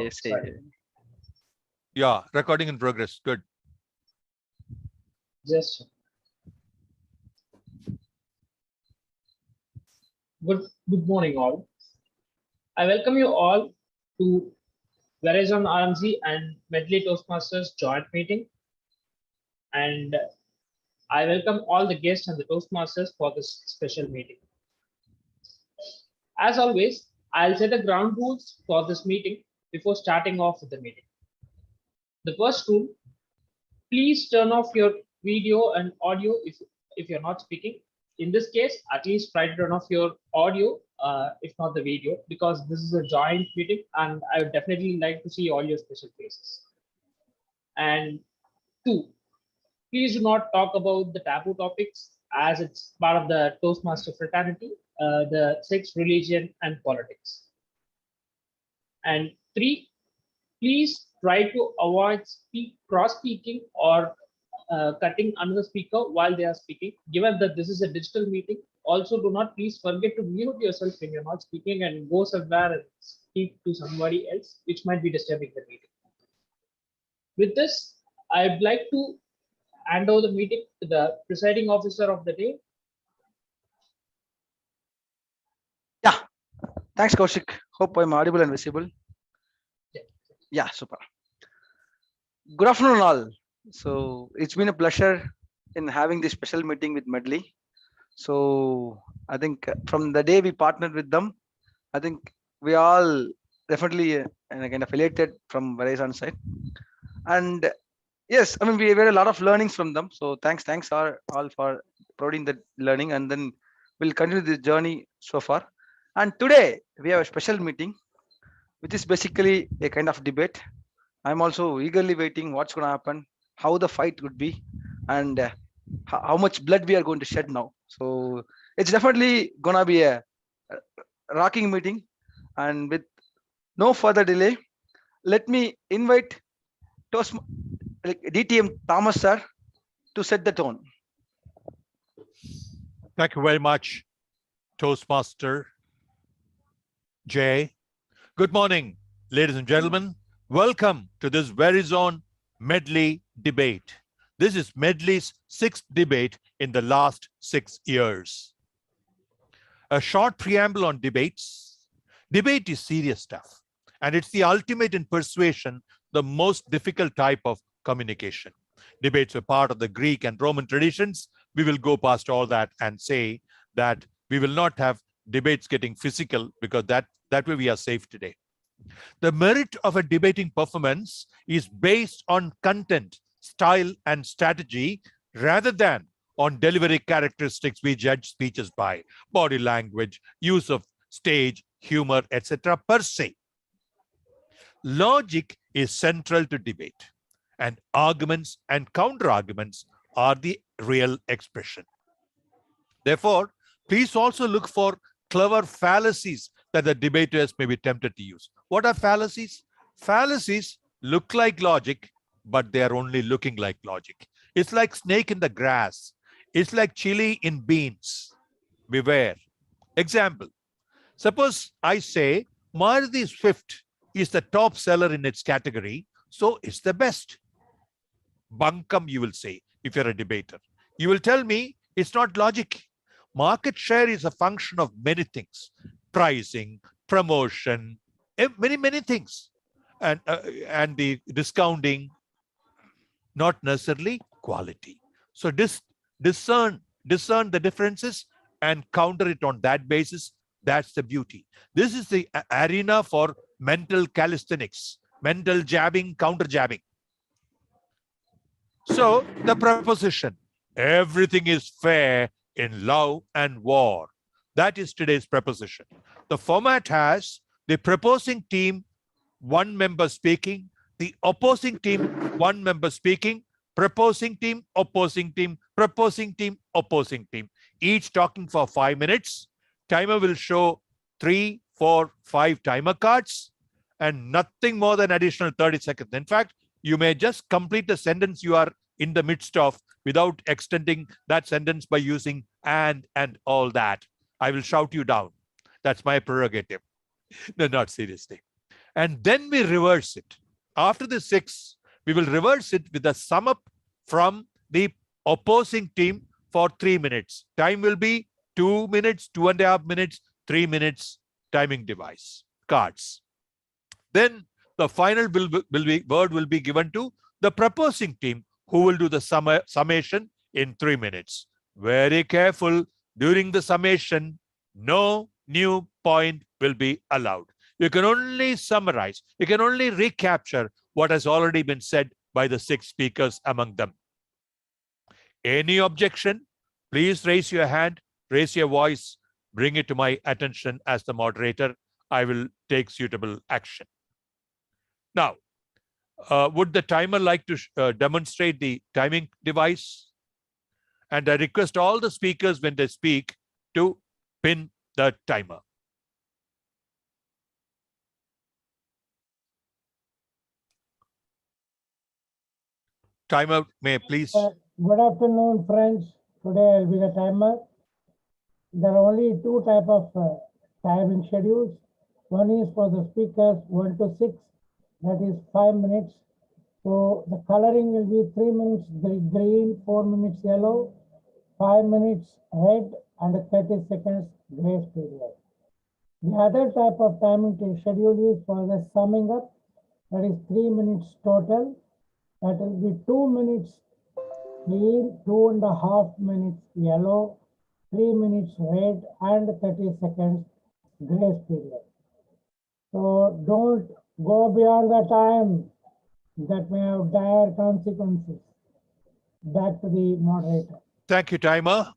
Yes, Sorry. Yeah, recording in progress. Good. Just good morning, all. I welcome you all to Verizon RMC and Medley Toastmasters joint meeting, and I welcome all the guests and the Toastmasters for this special meeting. As always, I'll set the ground rules for this meeting before starting off with the meeting. The first rule: please turn off your video and audio if you're not speaking. In this case, at least try to turn off your audio, if not the video, because this is a joint meeting and I would definitely like to see all your special faces. And two, please do not talk about the taboo topics as it's part of the Toastmaster fraternity, the sex, religion, and politics. And three, please try to avoid cross-speaking or cutting another speaker while they are speaking. Given that this is a digital meeting, also do not please forget to mute yourself when you're not speaking and go somewhere and speak to somebody else, which might be disturbing the meeting. With this, I'd like to hand over the meeting to the presiding officer of the day. Yeah, thanks, Kaushik. Hope I'm audible and visible. Yeah, super. Good afternoon, all. So it's been a pleasure in having this special meeting with Medley. So I think from the day we partnered with them, I think we all definitely kind of elated from Verizon side. And yes, I mean, we had a lot of learnings from them. So thanks all for providing the learning, and then we'll continue this journey so far. And today we have a special meeting, which is basically a kind of debate. I'm also eagerly waiting what's going to happen, how the fight would be, and how much blood we are going to shed now. So it's definitely going to be a rocking meeting. And with no further delay, let me invite DTM Thomas sir to set the tone. Thank you very much, Toastmaster Jay. Good morning, ladies and gentlemen. Welcome to this Verizon Medley debate. This is Medley's 6th debate in the last 6 years. A short preamble on debates. Debate is serious stuff, and it's the ultimate in persuasion, the most difficult type of communication. Debates were part of the Greek and Roman traditions. We will go past all that and say that we will not have debates getting physical, because that way we are safe today. The merit of a debating performance is based on content, style, and strategy rather than on delivery characteristics we judge speeches by, body language, use of stage, humor, etc. per se. Logic is central to debate, and arguments and counter-arguments are the real expression. Therefore, please also look for clever fallacies that the debaters may be tempted to use. What are fallacies? Fallacies look like logic, but they are only looking like logic. It's like snake in the grass. It's like chili in beans. Beware. Example. Suppose I say Maruti Swift is the top seller in its category, so it's the best. Bunkum, you will say, if you're a debater. You will tell me it's not logic. Market share is a function of many things: pricing, promotion, many things, and the discounting, not necessarily quality. So discern the differences and counter it on that basis. That's the beauty. This is the arena for mental calisthenics, mental jabbing, counter jabbing. So the proposition: everything is fair in love and war. That is today's proposition. The format has the proposing team, one member speaking, the opposing team, one member speaking, proposing team, opposing team, proposing team, opposing team, each talking for 5 minutes. Timer will show 3, 4, 5 timer cards, and nothing more than additional 30 seconds. In fact, you may just complete the sentence you are in the midst of without extending that sentence by using and all that. I will shout you down. That's my prerogative. No, not seriously. and then we reverse it. After the 6, we will reverse it with a sum up from the opposing team for 3 minutes. Time will be 2 minutes, 2.5 minutes, 3 minutes timing device, cards. Then the final word will be given to the proposing team, who will do the summation in 3 minutes. Very careful, during the summation, no new point will be allowed. You can only summarize, you can only recapture what has already been said by the 6 speakers among them. Any objection, please raise your hand, raise your voice, bring it to my attention as the moderator. I will take suitable action. Now, would the timer like to demonstrate the timing device? And I request all the speakers, when they speak, to pin the timer. Timer, may please. Good afternoon, friends. Today I'll be the timer. There are only 2 types of timing schedules. One is for the speakers 1 to 6, that is 5 minutes. So the coloring will be 3 minutes green, 4 minutes yellow, 5 minutes red, and 30 seconds grace period. The other type of timing schedule is for the summing up, that is 3 minutes total. That will be 2 minutes green, 2.5 minutes yellow, 3 minutes red, and 30 seconds grace period. So don't go beyond the time. That may have dire consequences. Back to the moderator. Thank you, timer.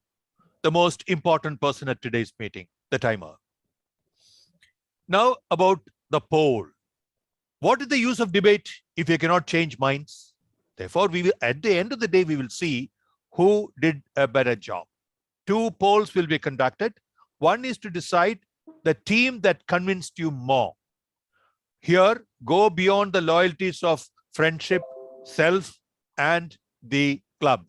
The most important person at today's meeting, the timer. Now about the poll. What is the use of debate if you cannot change minds? Therefore, we will, at the end of the day, we will see who did a better job. 2 polls will be conducted. One is to decide the team that convinced you more. Here, go beyond the loyalties of friendship, self, and the club.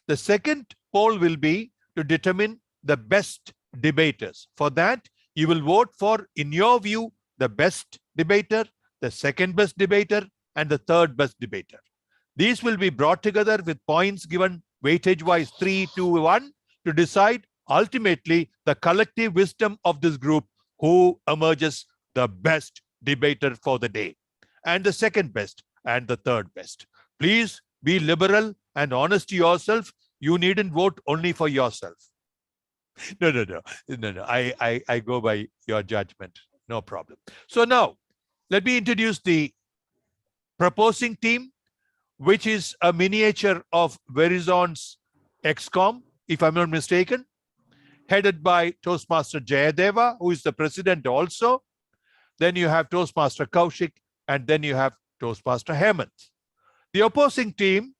The second poll will be to determine the best debaters. For that, you will vote for, in your view, the best debater, the second best debater, and the third best debater. These will be brought together with points given weightage-wise 3, 2, 1 to decide ultimately the collective wisdom of this group, who emerges the best debater for the day, and the second best, and the third best. Please be liberal and honest to yourself. You needn't vote only for yourself. No. I go by your judgment. No problem. So now, let me introduce the proposing team, which is a miniature of Verizon's XCOM, if I'm not mistaken, headed by Toastmaster Jayadeva, who is the president also. Then you have Toastmaster Kaushik, and then you have Toastmaster Hemant. The opposing team,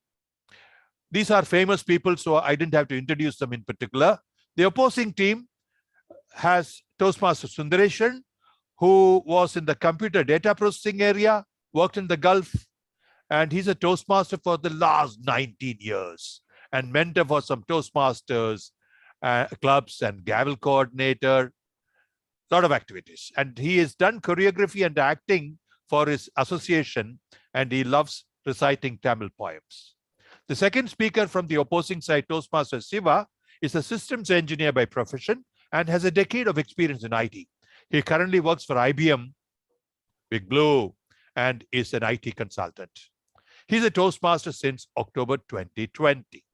these are famous people, so I didn't have to introduce them in particular. The opposing team has Toastmaster Sundareshan, who was in the computer data processing area, worked in the Gulf, and he's a Toastmaster for the last 19 years and mentor for some Toastmasters clubs and gavel coordinator, lot of activities. And he has done choreography and acting for his association, and he loves reciting Tamil poems. The second speaker from the opposing side, Toastmaster Siva, is a systems engineer by profession and has a decade of experience in IT. He currently works for IBM, Big Blue, and is an IT consultant. He's a Toastmaster since October 2020.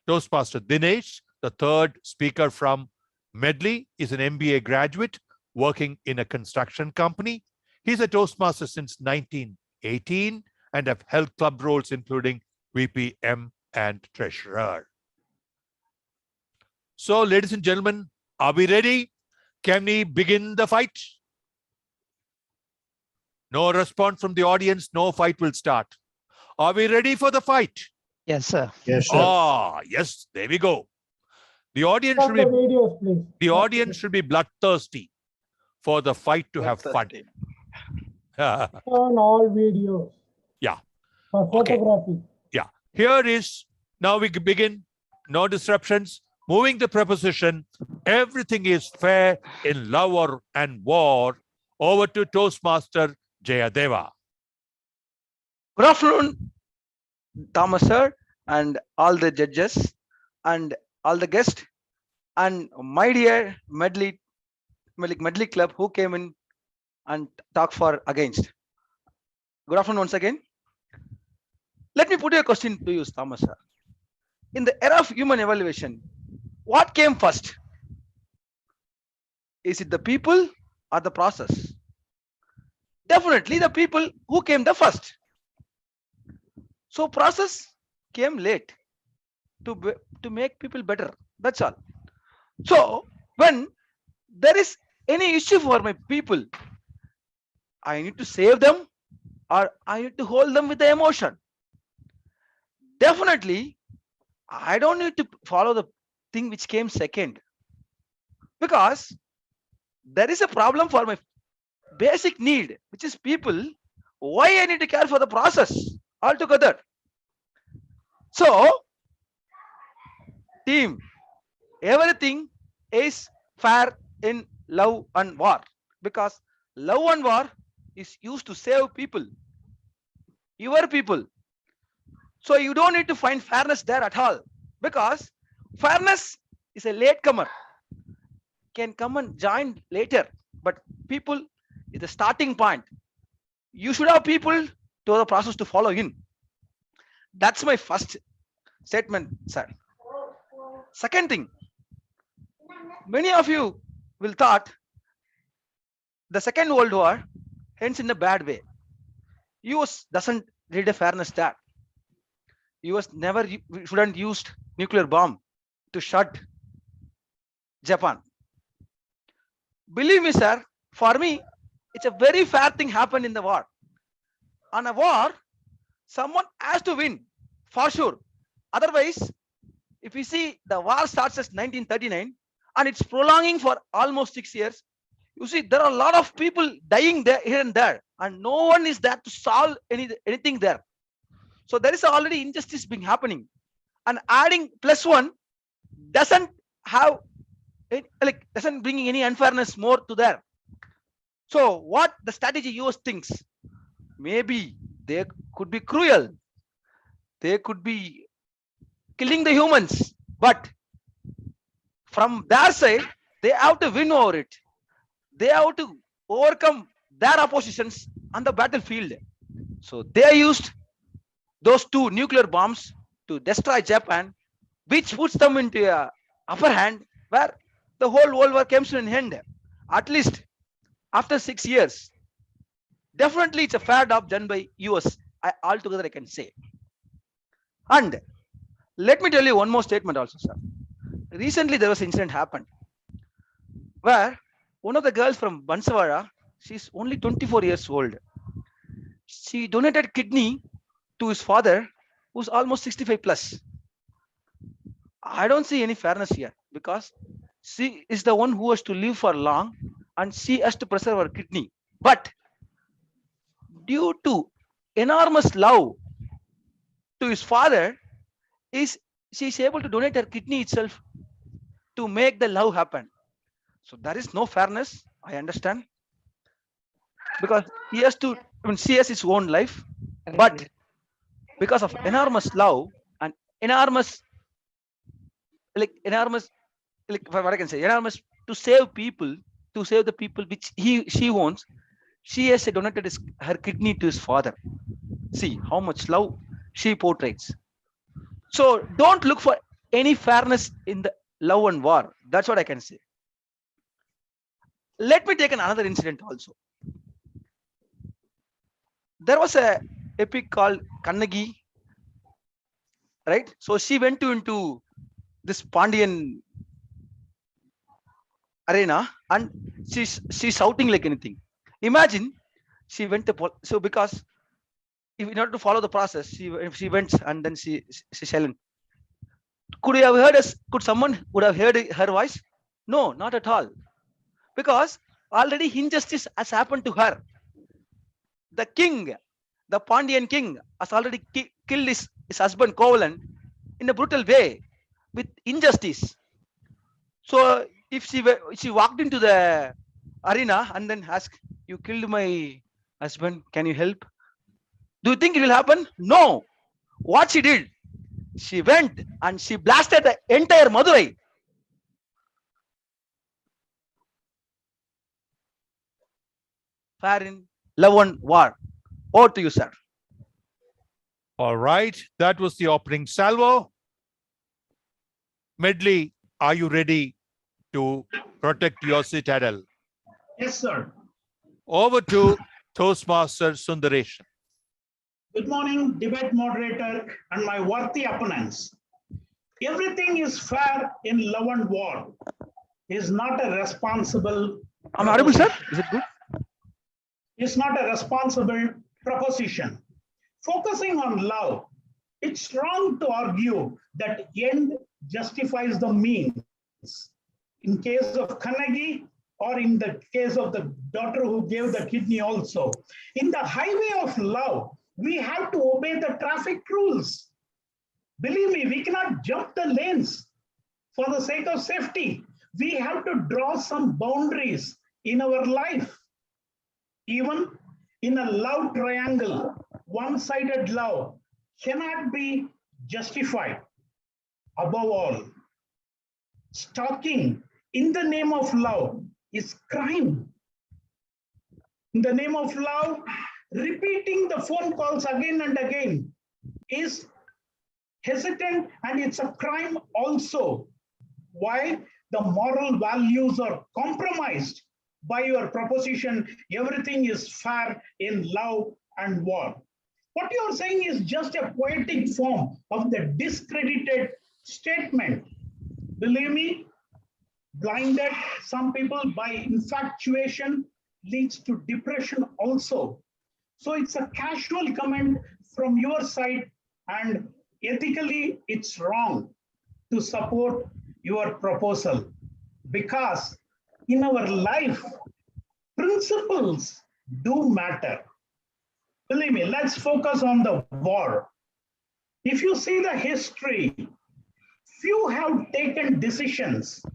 Toastmaster Dinesh, the third speaker from Medley, is an MBA graduate working in a construction company. He's a Toastmaster since 1918 and have held club roles including VPM and Treasurer. So, ladies and gentlemen, are we ready? Can we begin the fight? No response from the audience, no fight will start. Are we ready for the fight? Yes, sir. Yes, sir. Ah, yes, there we go. The audience should be, Videos, please. the audience should be bloodthirsty for the fight to have fun. On all videos. Yeah. For Okay. photography. Yeah. Here is, now we begin, no disruptions, moving the preposition. Everything is fair in love and war. Over to Toastmaster Jayadeva. Good afternoon, Thomas sir, and all the judges, and all the guests, and my dear Medley Club who came in and talk for against. Good afternoon once again. Let me put a question to you, Thomas sir. In the era of human evaluation, what came first? Is it the people or the process? Definitely the people who came the first. So process came late to make people better. That's all. So when there is any issue for my people, I need to save them or I need to hold them with the emotion. Definitely, I don't need to follow the thing which came second, because there is a problem for my basic need, which is people. Why I need to care for the process altogether? So, team, everything is fair in love and war, because love and war is used to save people, your people. So you don't need to find fairness there at all, because fairness is a latecomer, can come and join later, but people is the starting point. You should have people to the process to follow in. That's my first statement, sir. Second thing, many of you will thought the Second World War ends in a bad way. US doesn't read a fairness there. US never shouldn't used nuclear bomb to shut Japan. Believe me, sir, for me, it's a very fair thing happened in the war. On a war, someone has to win, for sure. Otherwise, if you see the war starts as 1939 and it's prolonging for almost 6 years, you see there are a lot of people dying there here and there, and no one is there to solve anything there. So there is already injustice being happening, and adding +1 doesn't have doesn't bring any unfairness more to there. So what the strategy US thinks, maybe they could be cruel, they could be killing the humans, but from their side they have to win over it. They have to overcome their oppositions on the battlefield. So they used those 2 nuclear bombs to destroy Japan, which puts them into a upper hand where the whole world war comes to an end, at least after 6 years. Definitely it's a fair job done by US, altogether I can say. And let me tell you one more statement also, sir. Recently there was an incident happened where one of the girls from Banswara, she's only 24 years old. She donated kidney to his father, who's almost 65 plus. I don't see any fairness here, because she is the one who has to live for long and she has to preserve her kidney. But due to enormous love to his father, she is able to donate her kidney itself to make the love happen. So there is no fairness, I understand, because he has to, she has his own life, but because of enormous love and enormous what I can say, enormous to save people, to save the people which she wants, she has donated her kidney to his father. See how much love she portrays. So don't look for any fairness in the love and war. That's what I can say. Let me take another incident also. There was a epic called Kannagi, right? So she went into this Pandian arena and she's shouting like anything. Imagine she went to so, because in order to follow the process, she went and then she silent. Could you have heard us? Could someone would have heard her voice? No, not at all, because already injustice has happened to her. The king, the Pandian king, has already killed his husband Kovalan in a brutal way with injustice. So if she walked into the arena and then asked, you killed my husband. Can you help? Do you think it will happen? No. What she did? She went and she blasted the entire Madurai. Fair in love and war. Over to you, sir. All right, that was the opening salvo. Medley, are you ready to protect your citadel? Yes, sir. Over to Toastmaster Sundaresh. Good morning, debate moderator and my worthy opponents. Everything is fair in love and war is not a responsible. Am I audible, sir? Is it good? Is not a responsible proposition. Focusing on love, it's wrong to argue that end justifies the means. In case of Carnegie, or in the case of the daughter who gave the kidney also. In the highway of love, we have to obey the traffic rules. Believe me, we cannot jump the lanes for the sake of safety. We have to draw some boundaries in our life. Even in a love triangle, one-sided love cannot be justified. Above all, stalking in the name of love is crime. In the name of love, repeating the phone calls again and again is hesitant, and it's a crime also. Why? The moral values are compromised by your proposition. Everything is fair in love and war. What you're saying is just a poetic form of the discredited statement. Believe me, blinded some people by infatuation leads to depression also. So it's a casual comment from your side, and ethically it's wrong to support your proposal, because in our life, principles do matter. Believe me, let's focus on the war. If you see the history, few have taken decisions.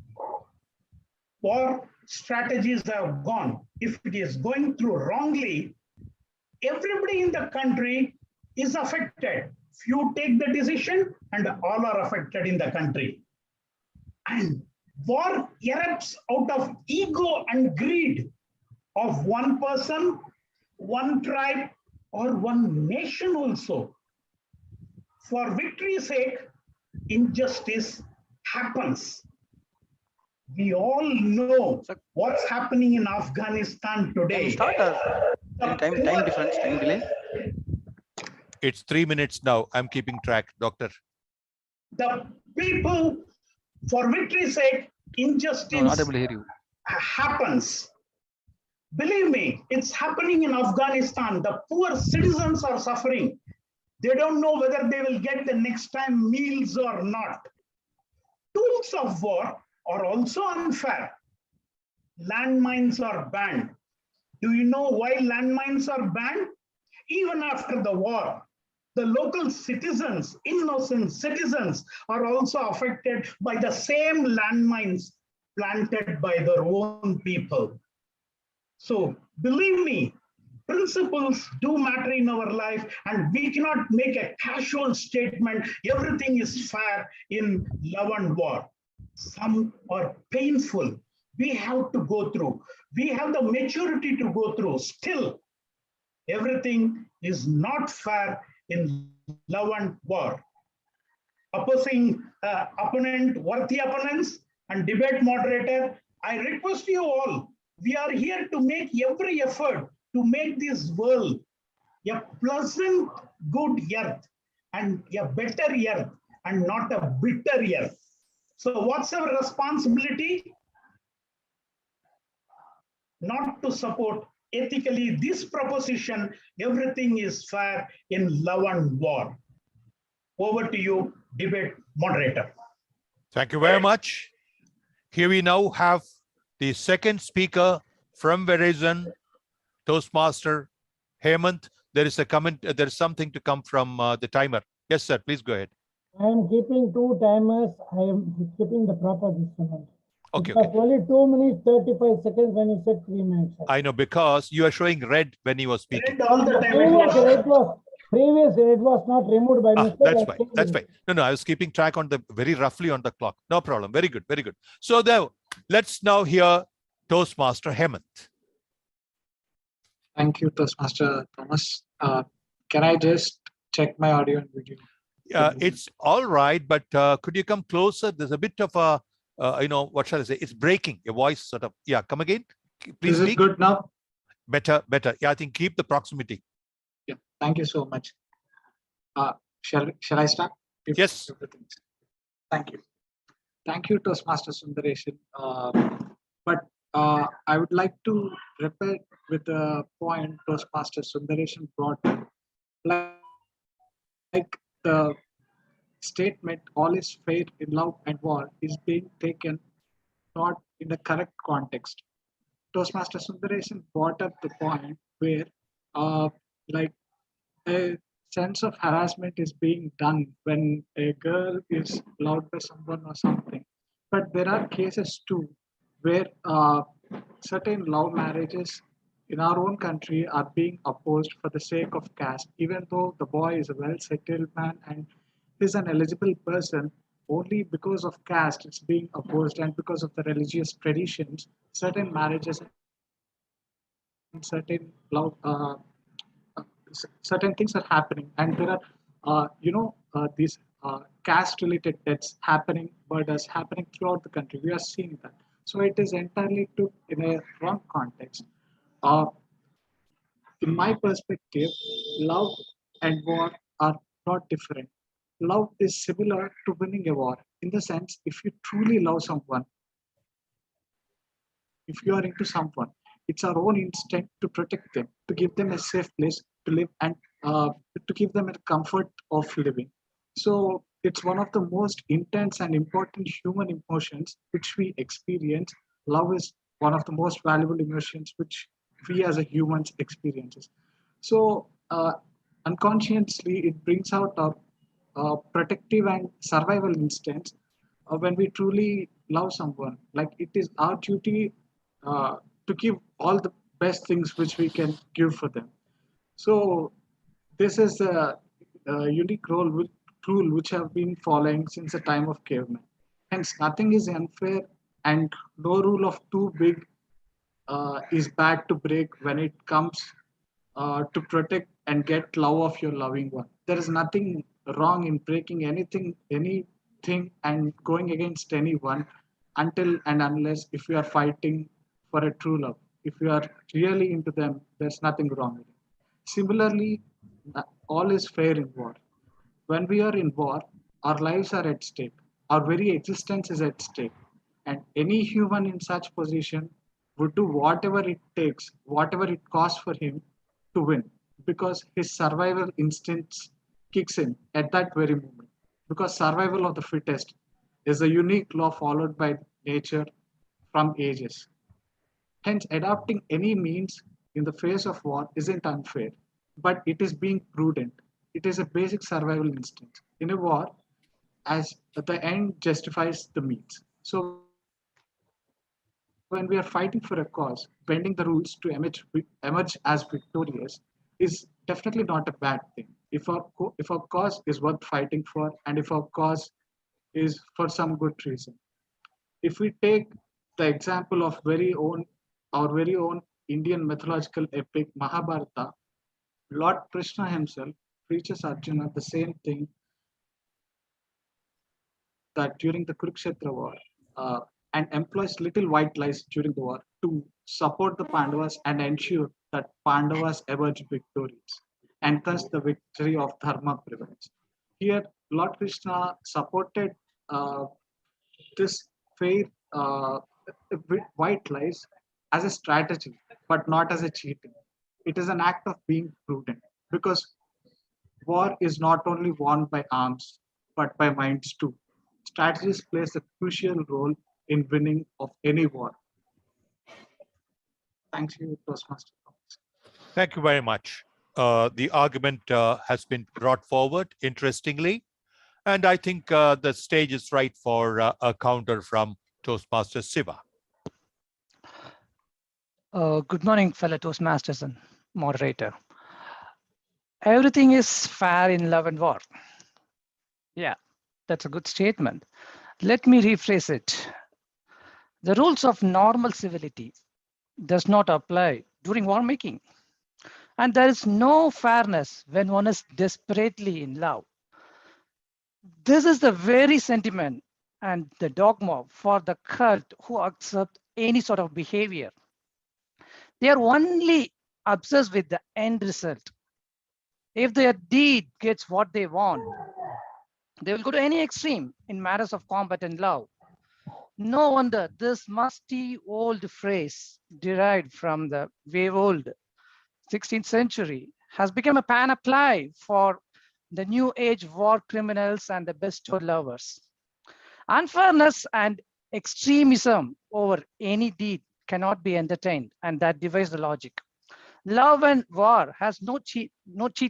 War strategies have gone. If it is going through wrongly, everybody in the country is affected. Few take the decision and all are affected in the country. And war erupts out of ego and greed of one person, one tribe, or one nation also. For victory's sake, injustice happens. We all know what's happening in Afghanistan Can today. you start time difference, time delay? It's 3 minutes now. I'm keeping track, doctor. The people, for victory's sake, No, injustice not able to hear you. happens. Believe me, it's happening in Afghanistan. The poor citizens are suffering. They don't know whether they will get the next time meals or not. Tools of war are also unfair. Landmines are banned. Do you know why landmines are banned? Even after the war, the local citizens, innocent citizens, are also affected by the same landmines planted by their own people. So believe me, principles do matter in our life, and we cannot make a casual statement, everything is fair in love and war. Some are painful. We have to go through. We have the maturity to go through. Still, everything is not fair in love and war. Opposing opponent, worthy opponents, and debate moderator, I request you all, we are here to make every effort to make this world a pleasant, good earth, and a better earth, and not a bitter earth. So what's our responsibility? Not to support ethically this proposition, everything is fair in love and war. Over to you, debate moderator. Thank you very much. Here we now have the second speaker from Verizon, Toastmaster Hemant. There is a comment, there is something to come from the timer. Yes, sir, please go ahead. I am keeping two timers. I am keeping the proper distance. Okay, It was okay. only 2 minutes 35 seconds when you said 3 minutes. I know, because you are showing red when he was speaking. Red all the The time. previous it was not removed by mistake. That's I fine. changed That's it. fine. No, I was keeping track on the very roughly on the clock. No problem. Very good. Very good. So there, let's now hear Toastmaster Hemant. Thank you, Toastmaster Thomas. Can I just check my audio and video? It's all right, but could you come closer? There's a bit of a, what shall I say? It's breaking. Your voice sort of, yeah, come again. Please Is it speak. good now? Better. Yeah, I think keep the proximity. Yeah, thank you so much. Shall I start? Yes. Thank you. Thank you, Toastmaster Sundaresan. But I would like to repeat with the point Toastmaster Sundaresan brought up. Like the statement, all is fair in love and war, is being taken not in the correct context. Toastmaster Sundaresan brought up the point where like a sense of harassment is being done when a girl is loved by someone or something. But there are cases too where certain love marriages in our own country are being opposed for the sake of caste, even though the boy is a well settled man and is an eligible person. Only because of caste it's being opposed, and because of the religious traditions, certain marriages and certain love certain things are happening, and there are these caste related deaths happening, murders happening throughout the country. We are seeing that. So it is entirely took in a wrong context. uh, in my perspective, love and war are not different. Love is similar to winning a war, in the sense, if you truly love someone, if you are into someone, it's our own instinct to protect them, to give them a safe place to live, and to give them a comfort of living. So it's one of the most intense and important human emotions which we experience. Love is one of the most valuable emotions which we as a humans experiences. So unconsciously, it brings out our protective and survival instincts when we truly love someone. Like, it is our duty to give all the best things which we can give for them. So this is a unique rule which have been following since the time of cavemen. Hence, nothing is unfair, and no rule of too big is bad to break when it comes to protect and get love of your loving one. There is nothing wrong in breaking anything and going against anyone, until and unless if you are fighting for a true love. If you are really into them, there's nothing wrong with it. Similarly, all is fair in war. When we are in war, our lives are at stake. Our very existence is at stake. And any human in such position would do whatever it takes, whatever it costs for him to win, because his survival instincts kicks in at that very moment. Because survival of the fittest is a unique law followed by nature from ages. Hence, adopting any means in the face of war isn't unfair, but it is being prudent. It is a basic survival instinct. In a war, as the end justifies the means. So when we are fighting for a cause, bending the rules to emerge as victorious is definitely not a bad thing. If our cause is worth fighting for, and if our cause is for some good reason. If we take the example of our very own Indian mythological epic Mahabharata, Lord Krishna himself preaches Arjuna the same thing, that during the Kurukshetra war, uh, and employs little white lies during the war to support the Pandavas and ensure that Pandavas emerge victorious, and thus the victory of Dharma prevails. Here, Lord Krishna supported uh, this faith with white lies as a strategy, but not as a cheating. It is an act of being prudent, because war is not only won by arms, but by minds too. Strategies plays a crucial role in winning of any war. Thank you, Toastmaster. Thank you very much. The argument has been brought forward interestingly, and I think the stage is right for a counter from Toastmaster Siva. Good morning, fellow Toastmasters and moderator. Everything is fair in love and war. Yeah, that's a good statement. Let me rephrase it. The rules of normal civility does not apply during war making. And there is no fairness when one is desperately in love. This is the very sentiment and the dogma for the cult who accept any sort of behavior. They are only obsessed with the end result. If their deed gets what they want, they will go to any extreme in matters of combat and love. No wonder this musty old phrase derived from the way old 16th century has become a panoply for the new age war criminals and the bestowed lovers. Unfairness and extremism over any deed cannot be entertained, and that defies the logic. Love and war has no cheat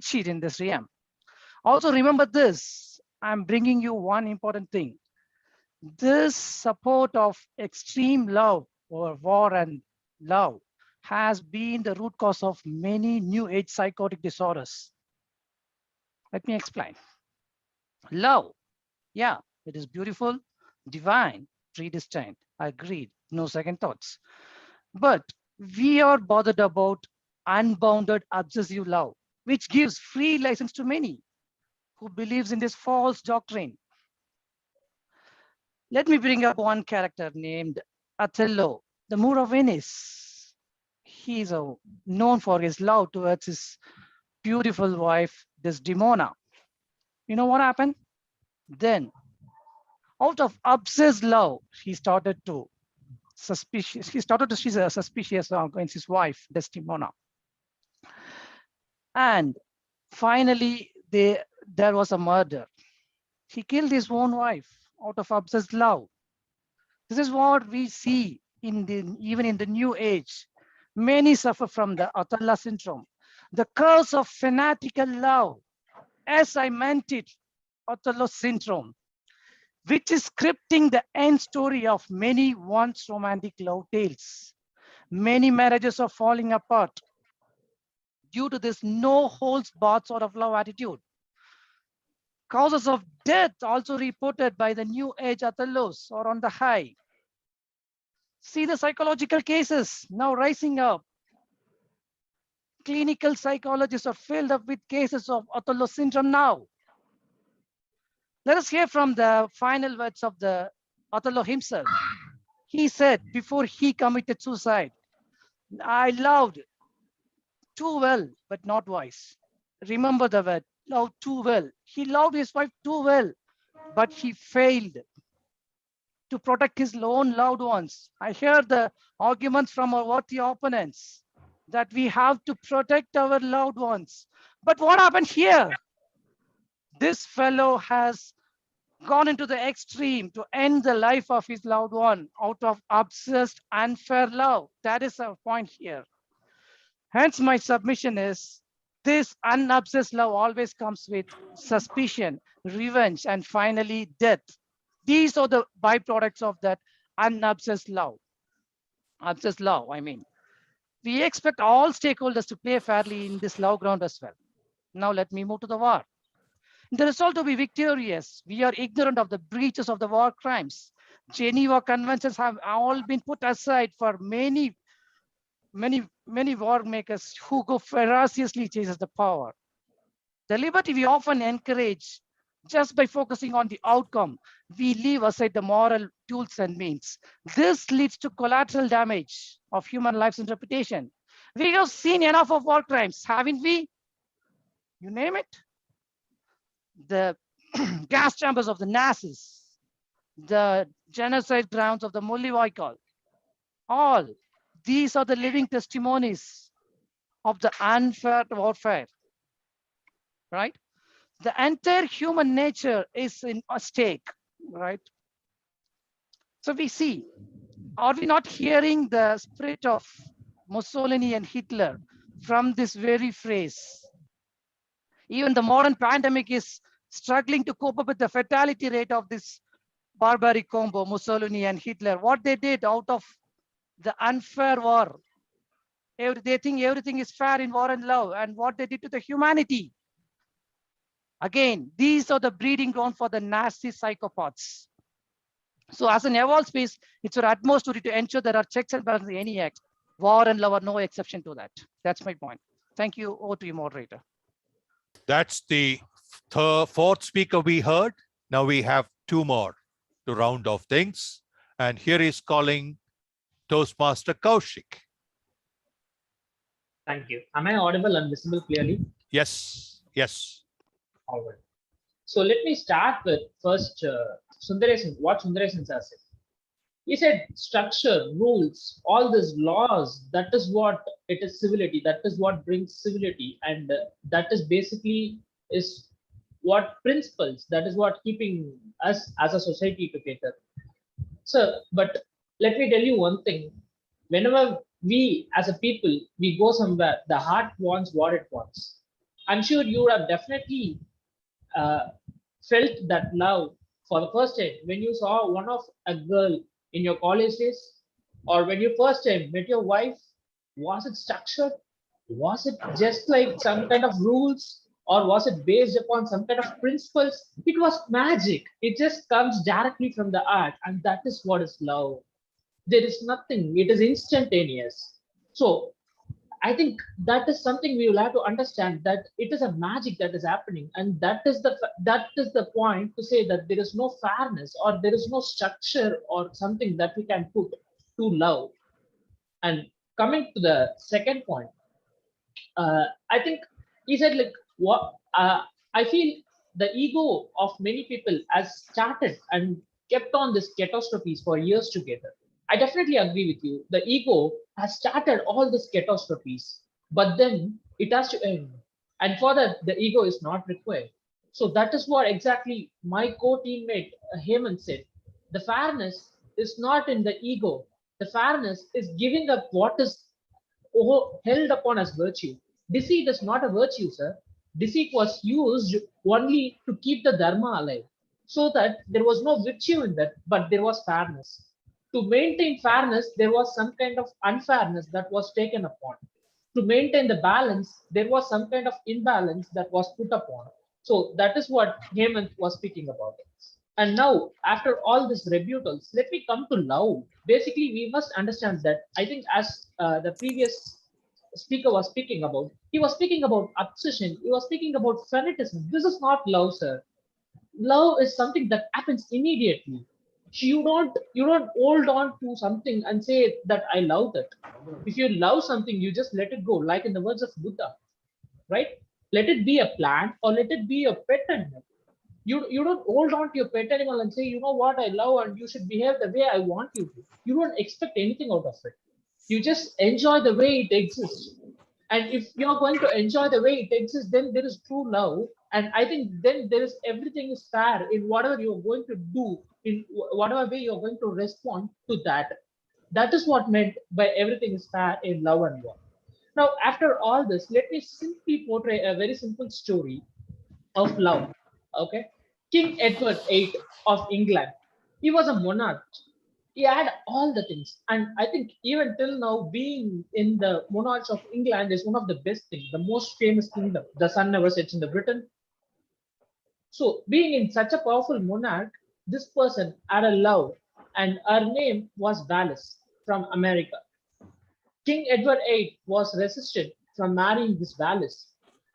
sheet in this realm. Also remember this, I'm bringing you one important thing. This support of extreme love or war and love has been the root cause of many new age psychotic disorders. Let me explain. Love, yeah, it is beautiful, divine, predestined, agreed, no second thoughts. But we are bothered about unbounded obsessive love, which gives free license to many who believes in this false doctrine. Let me bring up one character named Othello, the Moor of Venice. He is known for his love towards his beautiful wife, Desdemona. You know what happened? Then, out of obsessed love, he started to see suspicious against his wife, Desdemona. And finally, there was a murder. He killed his own wife out of obsessed love. This is what we see even in the new age. Many suffer from the Othello syndrome, the curse of fanatical love. As I meant it, Othello syndrome, which is scripting the end story of many once romantic love tales. Many marriages are falling apart due to this no holds barred sort of love attitude. Causes of death also reported by the new age Othellos are on the high. See the psychological cases now rising up. Clinical psychologists are filled up with cases of Othello syndrome now. Let us hear from the final words of the Othello himself. He said before he committed suicide, I loved too well, but not wise. Remember the word, love too well. He loved his wife too well, but he failed to protect his own loved ones. I hear the arguments from our worthy opponents that we have to protect our loved ones. But what happened here? This fellow has gone into the extreme to end the life of his loved one out of obsessed, unfair love. That is our point here. Hence, my submission is this unobsessed love always comes with suspicion, revenge, and finally death. These are the byproducts of that unobsessed love. Obsessed love, I mean. We expect all stakeholders to play fairly in this love ground as well. Now let me move to the war. In the resolve to be victorious, we are ignorant of the breaches of the war crimes. Geneva Conventions have all been put aside for many war makers who go ferociously chases the power. The liberty we often encourage just by focusing on the outcome, we leave aside the moral tools and means. This leads to collateral damage of human lives and reputation. We have seen enough of war crimes, haven't we? You name it. The gas chambers of the Nazis, the genocide grounds of the Mollyvaikal, all these are the living testimonies of the unfair warfare, right? The entire human nature is in a stake, right? So we see, are we not hearing the spirit of Mussolini and Hitler from this very phrase? Even the modern pandemic is struggling to cope up with the fatality rate of this barbaric combo, Mussolini and Hitler, what they did out of the unfair war. They think everything is fair in war and love, and what they did to the humanity. Again, these are the breeding ground for the nasty psychopaths. So as an evolved space, it's our utmost duty to ensure there are checks and balances in any act. War and love are no exception to that. That's my point. Thank you. Over to you, moderator. That's the fourth speaker we heard. Now we have two more to round off things. And here is calling Toastmaster Kaushik. Thank you. Am I audible and visible clearly? Yes, yes. All right. So let me start with first Sundaresan, what Sundaresan said. He said structure, rules, all these laws, that is what it is civility. That is what brings civility. And that is basically is what principles, that is what keeping us as a society together. So, but let me tell you one thing. Whenever we as a people, we go somewhere, the heart wants what it wants. I'm sure you have definitely felt that love for the first time when you saw one of a girl in your college days, or when you first time met your wife. Was it structured? Was it just like some kind of rules, or was it based upon some kind of principles? It was magic. It just comes directly from the art, and that is what is love. There is nothing, it is instantaneous. So I think that is something we will have to understand, that it is a magic that is happening, and that is the point to say that there is no fairness or there is no structure or something that we can put to love. And coming to the second point, I think he said like what I feel the ego of many people has started and kept on this catastrophes for years together. I definitely agree with you. The ego has started all these catastrophes, but then it has to end. And for that, the ego is not required. So that is what exactly my co-teammate Hemant said. The fairness is not in the ego. The fairness is giving up what is held upon as virtue. Deceit is not a virtue, sir. Deceit was used only to keep the dharma alive, so that there was no virtue in that, but there was fairness. To maintain fairness, there was some kind of unfairness that was taken upon. To maintain the balance, there was some kind of imbalance that was put upon. So that is what Hemant was speaking about. And now, after all these rebuttals, let me come to love. Basically, we must understand that I think as the previous speaker was speaking about, he was speaking about obsession, he was speaking about fanaticism. This is not love, sir. Love is something that happens immediately. You don't hold on to something and say that I love that. If you love something, you just let it go, like in the words of Buddha, right? Let it be a plant or let it be a pet animal. You don't hold on to your pet animal and say, you know what, I love and you should behave the way I want you to. You don't expect anything out of it. You just enjoy the way it exists. And if you're going to enjoy the way it exists, then there is true love. And I think then there is everything is fair in whatever you're going to do, in whatever way you're going to respond to that. That is what meant by everything is fair in love and war. Now, after all this, let me simply portray a very simple story of love. Okay, King Edward VIII of England. He was a monarch. He had all the things, and I think even till now, being in the monarch of England is one of the best things, the most famous kingdom. The sun never sets in the Britain. So, being in such a powerful monarch, this person had a love, and her name was Vallis from America. King Edward VIII was resistant from marrying this Vallis,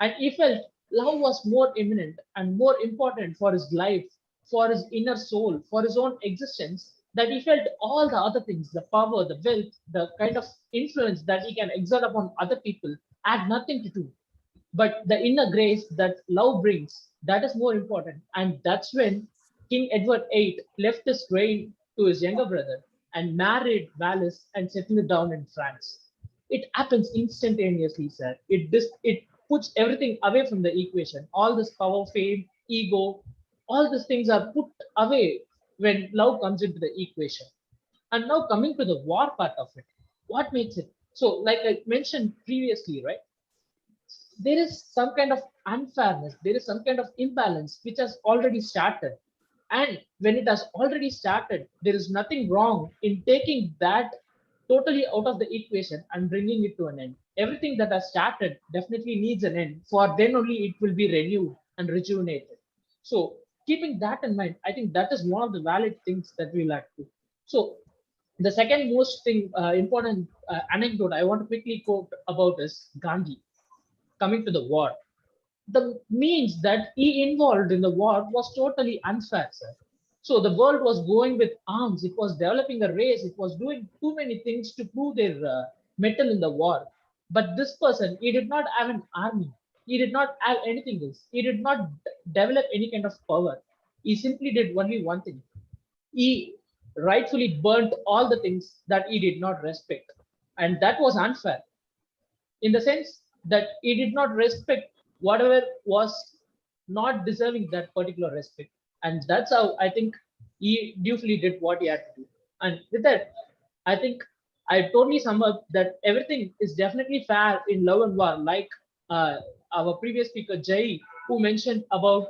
and he felt love was more imminent and more important for his life, for his inner soul, for his own existence, that he felt all the other things, the power, the wealth, the kind of influence that he can exert upon other people, had nothing to do. But the inner grace that love brings, that is more important. And that's when King Edward VIII left his reign to his younger brother and married Vallis and settled down in France. It happens instantaneously, sir. It puts everything away from the equation. All this power, fame, ego, all these things are put away when love comes into the equation. And now coming to the war part of it, what makes it? So, like I mentioned previously, right? There is some kind of unfairness, there is some kind of imbalance which has already started. And when it has already started, there is nothing wrong in taking that totally out of the equation and bringing it to an end. Everything that has started definitely needs an end, for then only it will be renewed and rejuvenated. So keeping that in mind, I think that is one of the valid things that we like to. So the second most thing important anecdote I want to quickly quote about is Gandhi coming to the war. The means that he involved in the war was totally unfair, sir. So the world was going with arms. It was developing a race. It was doing too many things to prove their mettle in the war. But this person, he did not have an army. He did not have anything else. He did not develop any kind of power. He simply did only one thing. He rightfully burnt all the things that he did not respect. And that was unfair in the sense that he did not respect whatever was not deserving that particular respect. And that's how I think he dutifully did what he had to do. And with that, I think I totally sum up that everything is definitely fair in love and war, like our previous speaker Jay, who mentioned about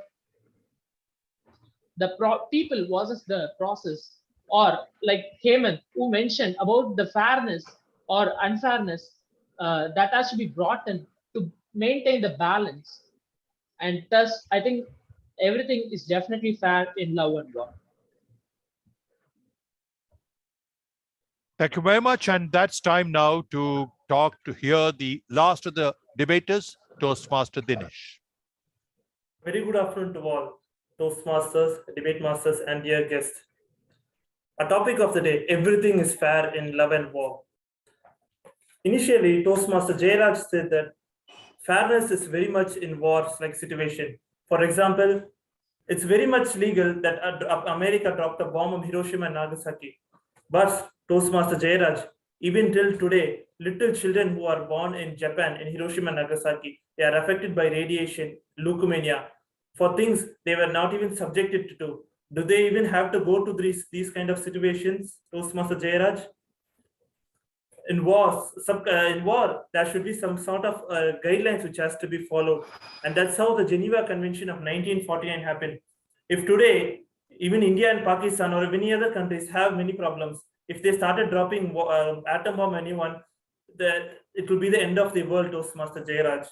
the people versus the process, or like Hemant, who mentioned about the fairness or unfairness that has to be brought in to maintain the balance. And thus, I think everything is definitely fair in love and war. Thank you very much. And that's time now to hear the last of the debaters, Toastmaster Dinesh. Very good afternoon to all, Toastmasters, debate masters, and dear guests. A topic of the day: everything is fair in love and war. Initially, Toastmaster Jairaj said that fairness is very much in wars-like situation. For example, it's very much legal that America dropped a bomb on Hiroshima and Nagasaki. But Toastmaster Jairaj, even till today, little children who are born in Japan, in Hiroshima and Nagasaki, they are affected by radiation, leukemia, for things they were not even subjected to do. Do they even have to go to these kind of situations, Toastmaster Jairaj? In war, there should be some sort of guidelines which has to be followed. And that's how the Geneva Convention of 1949 happened. If today, even India and Pakistan or many other countries have many problems, if they started dropping atom bomb on anyone, it will be the end of the world, Toastmaster Jairaj.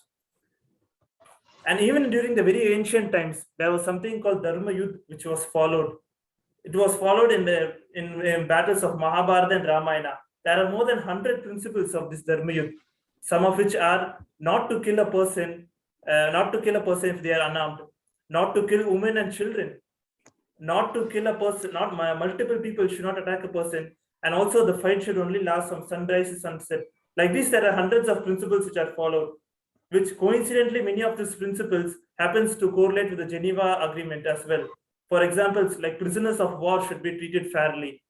And even during the very ancient times, there was something called Dharma Yudh, which was followed. It was followed in battles of Mahabharata and Ramayana. There are more than 100 principles of this Dharma Yudh, some of which are not to kill a person if they are unarmed, not to kill women and children, not to kill a person, multiple people should not attack a person, and also the fight should only last from sunrise to sunset. Like this, there are hundreds of principles which are followed, which coincidentally many of these principles happens to correlate with the Geneva Agreement as well. For example, like prisoners of war should be treated fairly.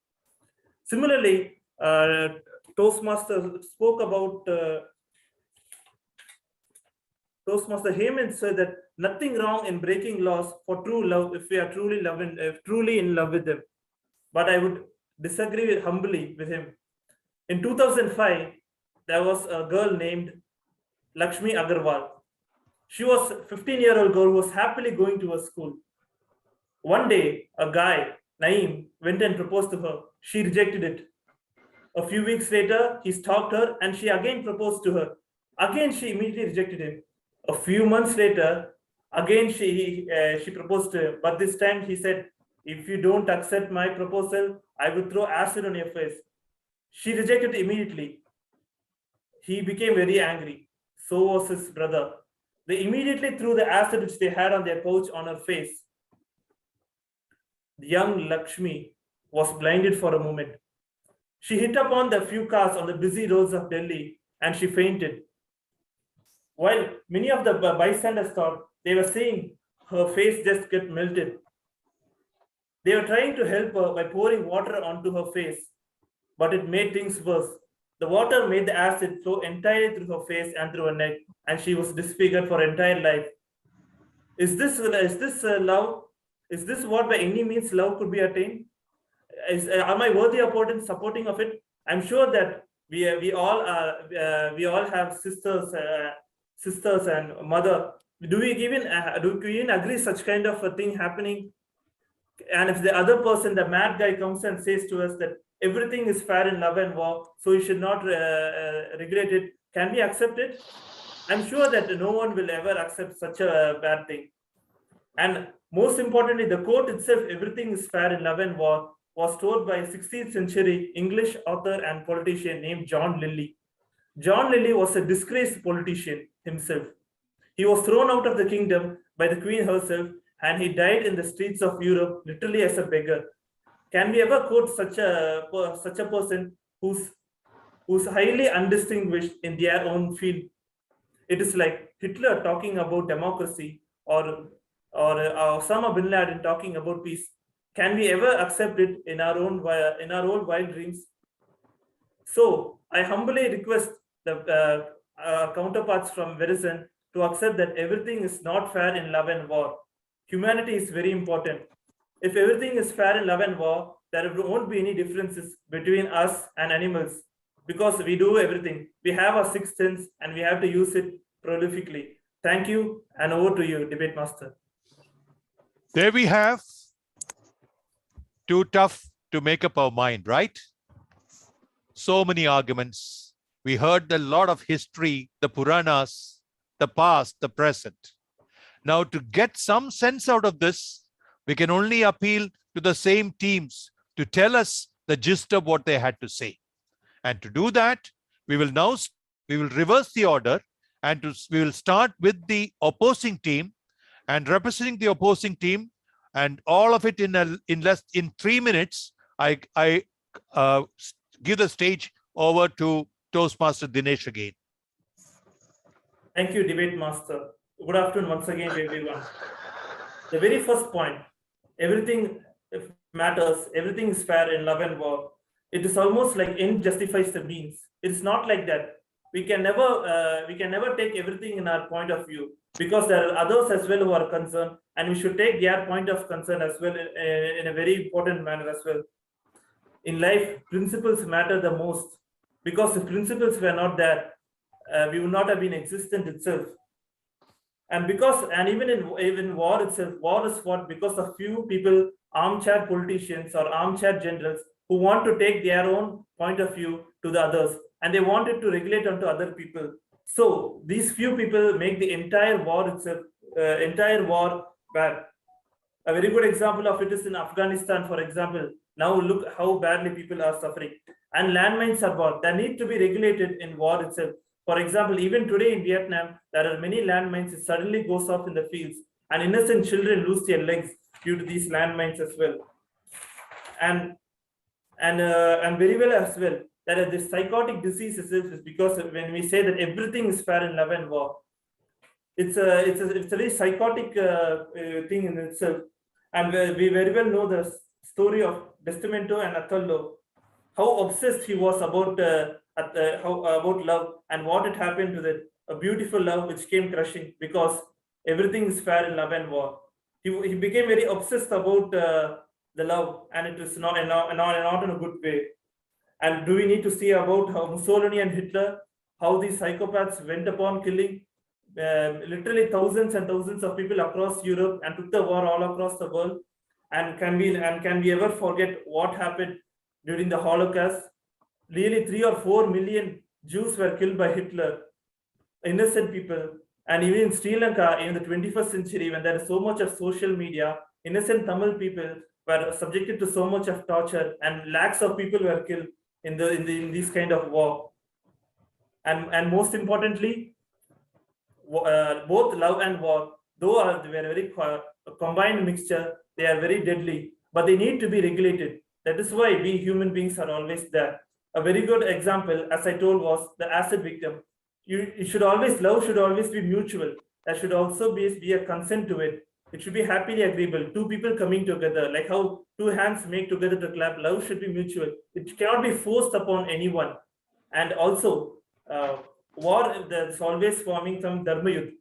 Similarly, Toastmaster spoke about Toastmaster Hemant said that nothing wrong in breaking laws for true love if we are truly in love with them. But I would disagree humbly with him. In 2005, there was a girl named Lakshmi Agarwal. She was a 15-year-old girl who was happily going to her school. One day, a guy, Naeem, went and proposed to her. She rejected it. A few weeks later, he stalked her and she again proposed to her. Again, she immediately rejected him. A few months later, again she proposed to him. But this time he said, if you don't accept my proposal, I will throw acid on your face. She rejected immediately. He became very angry. So was his brother. They immediately threw the acid which they had on their pouch on her face. The young Lakshmi was blinded for a moment. She hit upon the few cars on the busy roads of Delhi and she fainted. While many of the bystanders thought, they were seeing her face just get melted. They were trying to help her by pouring water onto her face, but it made things worse. The water made the acid flow entirely through her face and through her neck, and she was disfigured for her entire life. Is this love? Is this what by any means love could be attained? Am I worthy of supporting of it? I'm sure that we all have sisters and mother. Do we even agree such kind of a thing happening? And if the other person, the mad guy, comes and says to us that everything is fair in love and war, so you should not regulate it, can we accept it? I'm sure that no one will ever accept such a bad thing. And most importantly, the quote itself, everything is fair in love and war, was told by a 16th century English author and politician named John Lilly. John Lilly was a disgraced politician himself. He was thrown out of the kingdom by the queen herself, and he died in the streets of Europe, literally as a beggar. Can we ever quote such a person who's highly undistinguished in their own field? It is like Hitler talking about democracy, or Osama bin Laden talking about peace. Can we ever accept it in our own wild dreams? So I humbly request the counterparts from Verizon to accept that everything is not fair in love and war. Humanity is very important. If everything is fair in love and war, there won't be any differences between us and animals, because we do everything. We have our sixth sense and we have to use it prolifically. Thank you, and over to you, debate master. There we have too tough to make up our mind, right? So many arguments. We heard a lot of history, the Puranas, the past, the present. Now, to get some sense out of this, we can only appeal to the same teams to tell us the gist of what they had to say. And to do that, we will reverse the order, and we will start with the opposing team, and representing the opposing team, and all of it in 3 minutes. I give the stage over to Toastmaster Dinesh again. Thank you, debate master. Good afternoon once again, everyone. The very first point, everything matters, everything is fair in love and war. It is almost like end justifies the means. It's not like that. We can never take everything in our point of view, because there are others as well who are concerned, and we should take their point of concern as well in a very important manner as well. In life, principles matter the most, because if principles were not there, we would not have been existent itself. And even in war itself, war is fought because of few people, armchair politicians or armchair generals, who want to take their own point of view to the others, and they wanted to regulate onto other people. So these few people make the entire war itself, bad. A very good example of it is in Afghanistan, for example. Now look how badly people are suffering. And landmines are bought. They need to be regulated in war itself. For example, even today in Vietnam, there are many landmines that suddenly goes off in the fields, and innocent children lose their legs due to these landmines as well. And very well as well, that this psychotic disease is because when we say that everything is fair in love and war, it's a very psychotic thing in itself. And we very well know the story of Destemento and Othello, how obsessed he was about love, and what had happened to a beautiful love which came crushing, because everything is fair in love and war. He became very obsessed about the love, and it is not in a good way. And do we need to see about how Mussolini and Hitler, how these psychopaths went upon killing literally thousands and thousands of people across Europe, and took the war all across the world? And can we ever forget what happened during the Holocaust? Really 3 or 4 million Jews were killed by Hitler, innocent people. And even in Sri Lanka, in the 21st century, when there is so much of social media, innocent Tamil people were subjected to so much of torture, and lakhs of people were killed in this kind of war. And most importantly, both love and war, though are very combined mixture, they are very deadly, but they need to be regulated. That is why we human beings are always there. A very good example, as I told, was the acid victim. Love should always be mutual. There should also be a consent to it. It should be happily agreeable. Two people coming together, like how two hands make together to clap. Love should be mutual. It cannot be forced upon anyone. And also, war, there's always forming some dharma yuddha.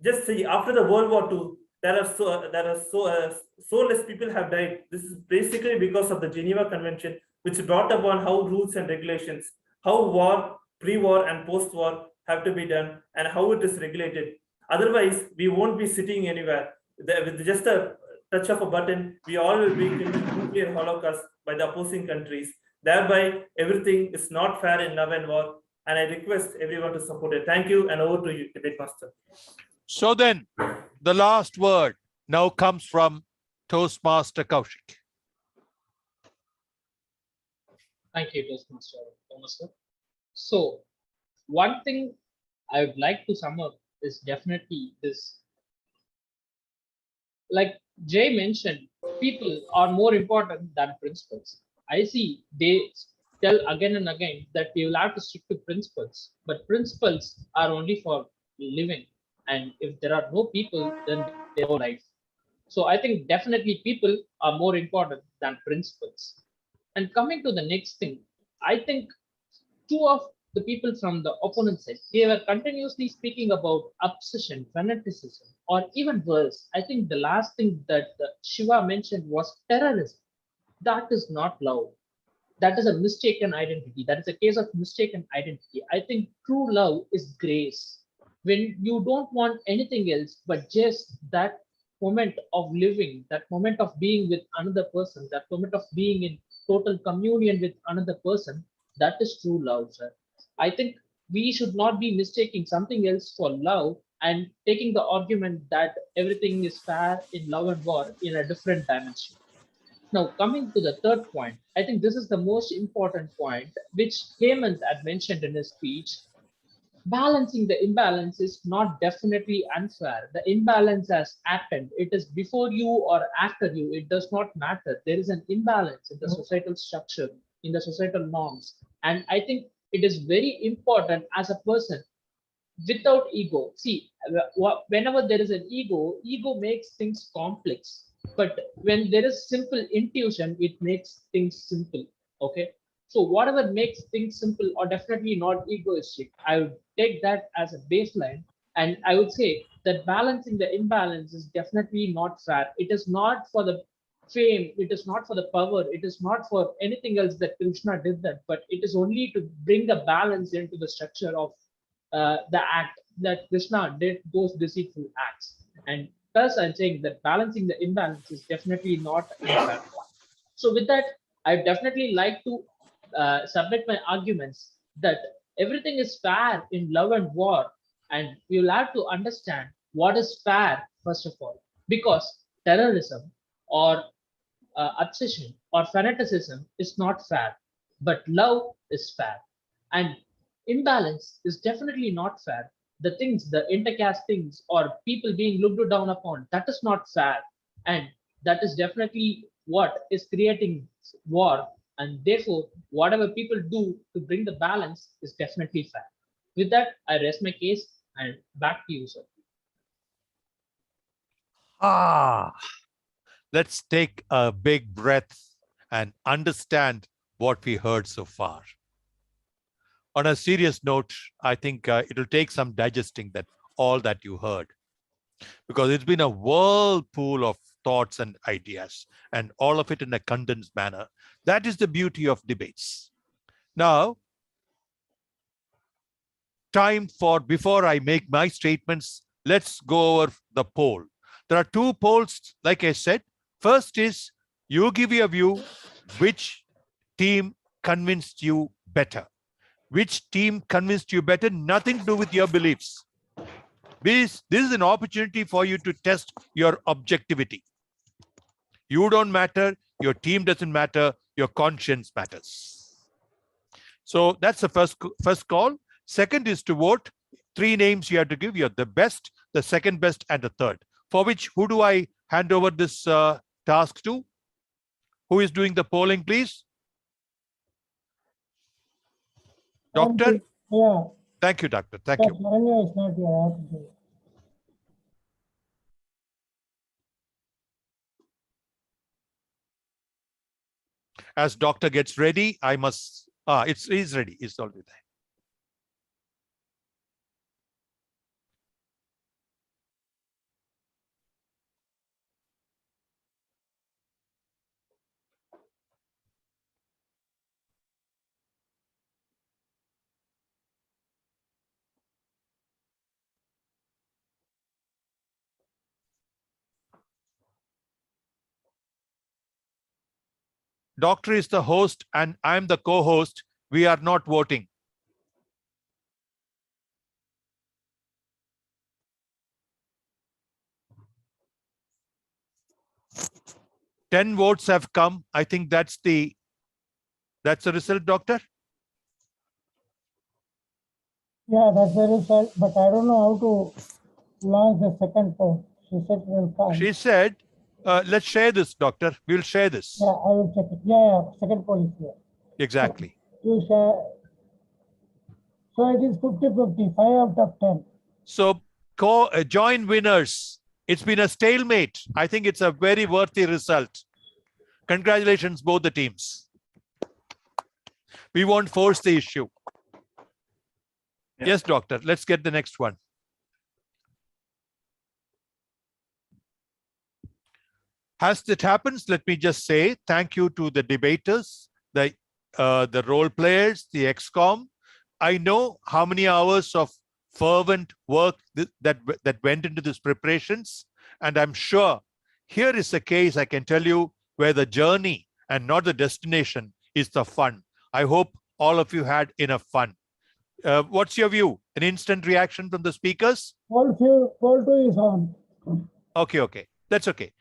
Just see, after the World War II, there are so less people have died. This is basically because of the Geneva Convention, which brought upon how rules and regulations, how war, pre-war and post-war have to be done, and how it is regulated. Otherwise, we won't be sitting anywhere. With just a touch of a button, we all will be killed in nuclear holocaust by the opposing countries. Thereby, everything is not fair in love and war. And I request everyone to support it. Thank you, and over to you, debate master. So then, the last word now comes from Toastmaster Kaushik. Thank you, Toastmaster Thomas. So, one thing I would like to sum up is definitely this. Like Jay mentioned, people are more important than principles. I see they tell again and again that we will have to stick to principles, but principles are only for living. And if there are no people, then there's no life. So I think definitely people are more important than principles. And coming to the next thing, I think two of the people from the opponent side, they were continuously speaking about obsession, fanaticism, or even worse. I think the last thing that Shiva mentioned was terrorism. That is not love. That is a mistaken identity. That is a case of mistaken identity. I think true love is grace. When you don't want anything else but just that moment of living, that moment of being with another person, that moment of being in total communion with another person, that is true love, sir. I think we should not be mistaking something else for love and taking the argument that everything is fair in love and war in a different dimension. Now, coming to the third point, I think this is the most important point, which Hemant had mentioned in his speech. Balancing the imbalance is not definitely unfair. The imbalance has happened. It is before you or after you. It does not matter. There is an imbalance in the societal structure, in the societal norms. And I think it is very important as a person without ego. See, whenever there is an ego makes things complex. But when there is simple intuition, it makes things simple. Okay. So whatever makes things simple or definitely not egoistic, I would take that as a baseline. And I would say that balancing the imbalance is definitely not fair. It is not for the fame, it is not for the power, it is not for anything else that Krishna did that, but it is only to bring the balance into the structure of the act that Krishna did those deceitful acts. And thus, I'm saying that balancing the imbalance is definitely not unfair. So, with that, I definitely like to submit my arguments that everything is fair in love and war, and we will have to understand what is fair first of all, because terrorism or obsession or fanaticism is not fair, but love is fair. And imbalance is definitely not fair. The things, the intercaste things, or people being looked down upon, that is not fair. And that is definitely what is creating war. And therefore, whatever people do to bring the balance is definitely fair. With that, I rest my case and back to you, sir. Let's take a big breath and understand what we heard so far. On a serious note, I think it will take some digesting that all that you heard, because it's been a whirlpool of thoughts and ideas, and all of it in a condensed manner. That is the beauty of debates. Now, time for, before I make my statements, let's go over the poll. There are two polls, like I said. First is, you give your view, which team convinced you better. Which team convinced you better? Nothing to do with your beliefs. This is an opportunity for you to test your objectivity. You don't matter, your team doesn't matter, your conscience matters. So that's the first call. Second is to vote. 3 names you have to give. You're the best, the second best, and the third. For which, who do I hand over this task to? Who is doing the polling, please? Doctor? Yeah. Thank you, doctor. Thank you. Saranya is not here. I have to do it. As doctor gets ready, I must, it's ready. It's already there. Doctor is the host and I'm the co-host. We are not voting. Ten votes have come. I think that's the result, Doctor. Yeah, that's the result, but I don't know how to launch the second poll. She said it will come. She said, let's share this, Doctor. We'll share this. Yeah, I will check it. Yeah, second poll is here. Exactly. You share. So it is 50-50, 5 out of 10. So join winners. It's been a stalemate. I think it's a very worthy result. Congratulations, both the teams. We won't force the issue. Yeah. Yes, Doctor. Let's get the next one. As it happens, let me just say thank you to the debaters, the role players, the XCOM. I know how many hours of fervent work that went into these preparations, and I'm sure here is a case I can tell you where the journey and not the destination is the fun. I hope all of you had enough fun. What's your view? An instant reaction from the speakers? Poll 2 is on. Okay. That's okay.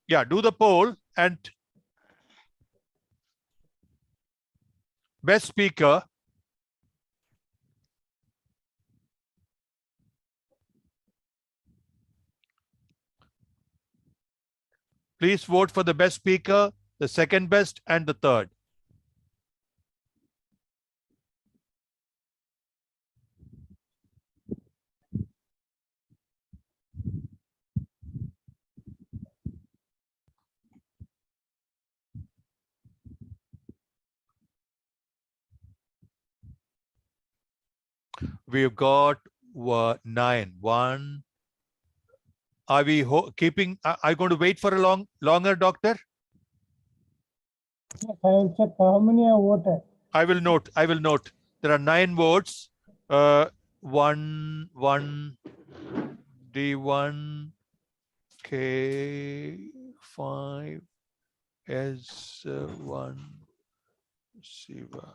Yeah, do the poll and best speaker. Please vote for the best speaker, the second best, and the third. We've got 9. 1. Are we keeping? Are you going to wait for a longer, Doctor? Yes, I will check how many have voted. I will note. There are 9 votes. 1 D1 K5 S1 Siva.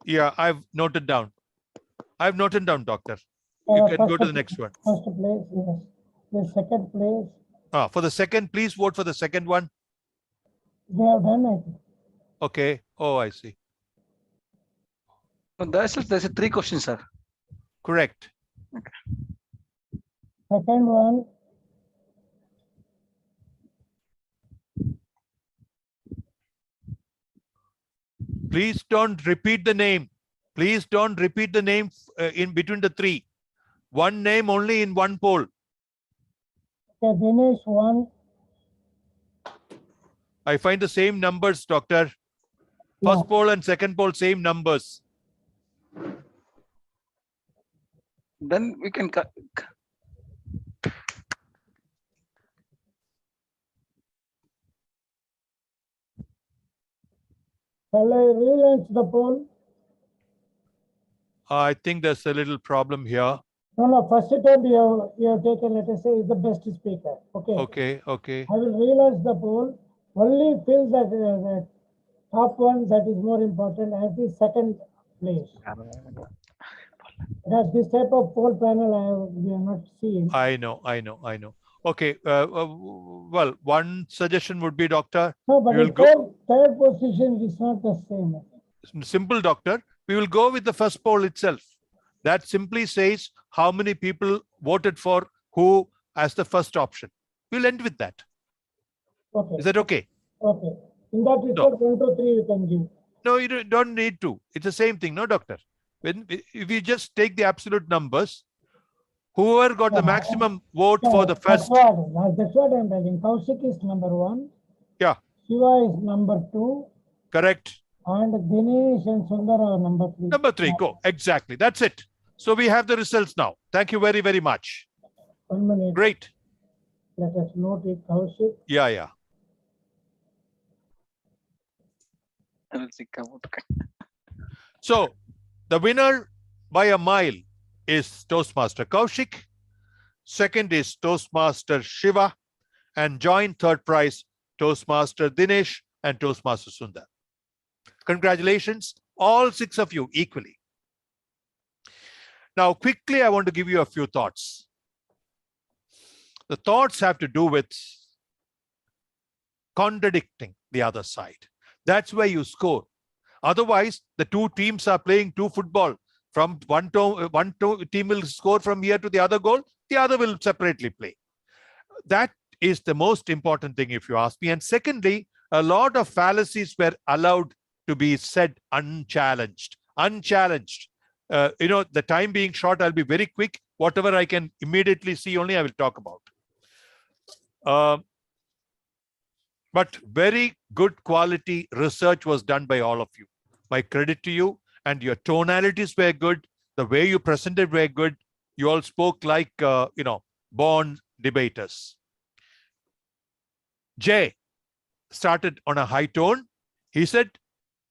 Yeah, I've noted down. Doctor. You can go to the next one. First place, yes. The second place. For the second, please vote for the second one. They have done it. Okay. Oh, I see. There's 3 questions, sir. Correct. Second one. Please don't repeat the name. Please don't repeat the name in between the 3. One name only in one poll. Okay, Dinesh 1. I find the same numbers, Doctor. First poll and second poll, same numbers. Then we can cut. Shall I relaunch the poll? I think there's a little problem here. No, first attempt you have taken, let us say, is the best speaker. Okay. Okay. I will relaunch the poll. Only fill the top one that is more important as the second place. Because this type of poll panel we have not seen. I know. Okay. Well, one suggestion would be, Doctor. No, but the third position is not the same. Simple, Doctor. We will go with the first poll itself. That simply says how many people voted for who as the first option. We'll end with that. Okay. Is that okay? Okay. In that result, 1 to 3 you can give. No, you don't need to. It's the same thing, no, Doctor. If you just take the absolute numbers, whoever got the maximum vote for the first. That's what I'm telling. Kaushik is number 1. Yeah. Shiva is number 2. Correct. And Dinesh and Sundar are number 3. Number 3, go. Exactly. That's it. So we have the results now. Thank you very, very much. 1 minute. Great. Let us note it, Kaushik. Yeah. So the winner by a mile is Toastmaster Kaushik. Second is Toastmaster Shiva. And joint third prize, Toastmaster Dinesh and Toastmaster Sundar. Congratulations, all 6 of you equally. Now, quickly, I want to give you a few thoughts. The thoughts have to do with contradicting the other side. That's where you score. Otherwise, the 2 teams are playing 2 football. From one team will score from here to the other goal, the other will separately play. That is the most important thing, if you ask me. And secondly, a lot of fallacies were allowed to be said unchallenged. The time being short, I'll be very quick. Whatever I can immediately see only, I will talk about. But very good quality research was done by all of you. My credit to you, and your tonalities were good. The way you presented were good. You all spoke like, born debaters. Jay started on a high tone. He said,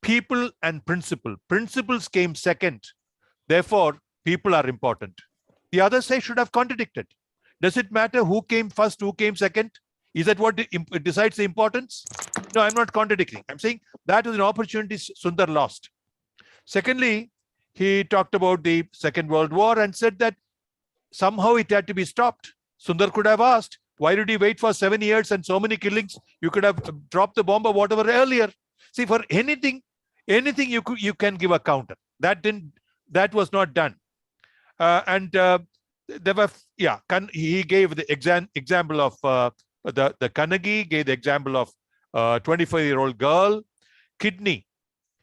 people and principle. Principles came second. Therefore, people are important. The other side should have contradicted. Does it matter who came first, who came second? Is that what decides the importance? No, I'm not contradicting. I'm saying that was an opportunity Sundar lost. Secondly, he talked about the Second World War and said that somehow it had to be stopped. Sundar could have asked, why did he wait for 7 years and so many killings? You could have dropped the bomb or whatever earlier. See, for anything you can give a counter. That was not done. He gave the example of the Carnegie, gave the example of 25-year-old girl, kidney.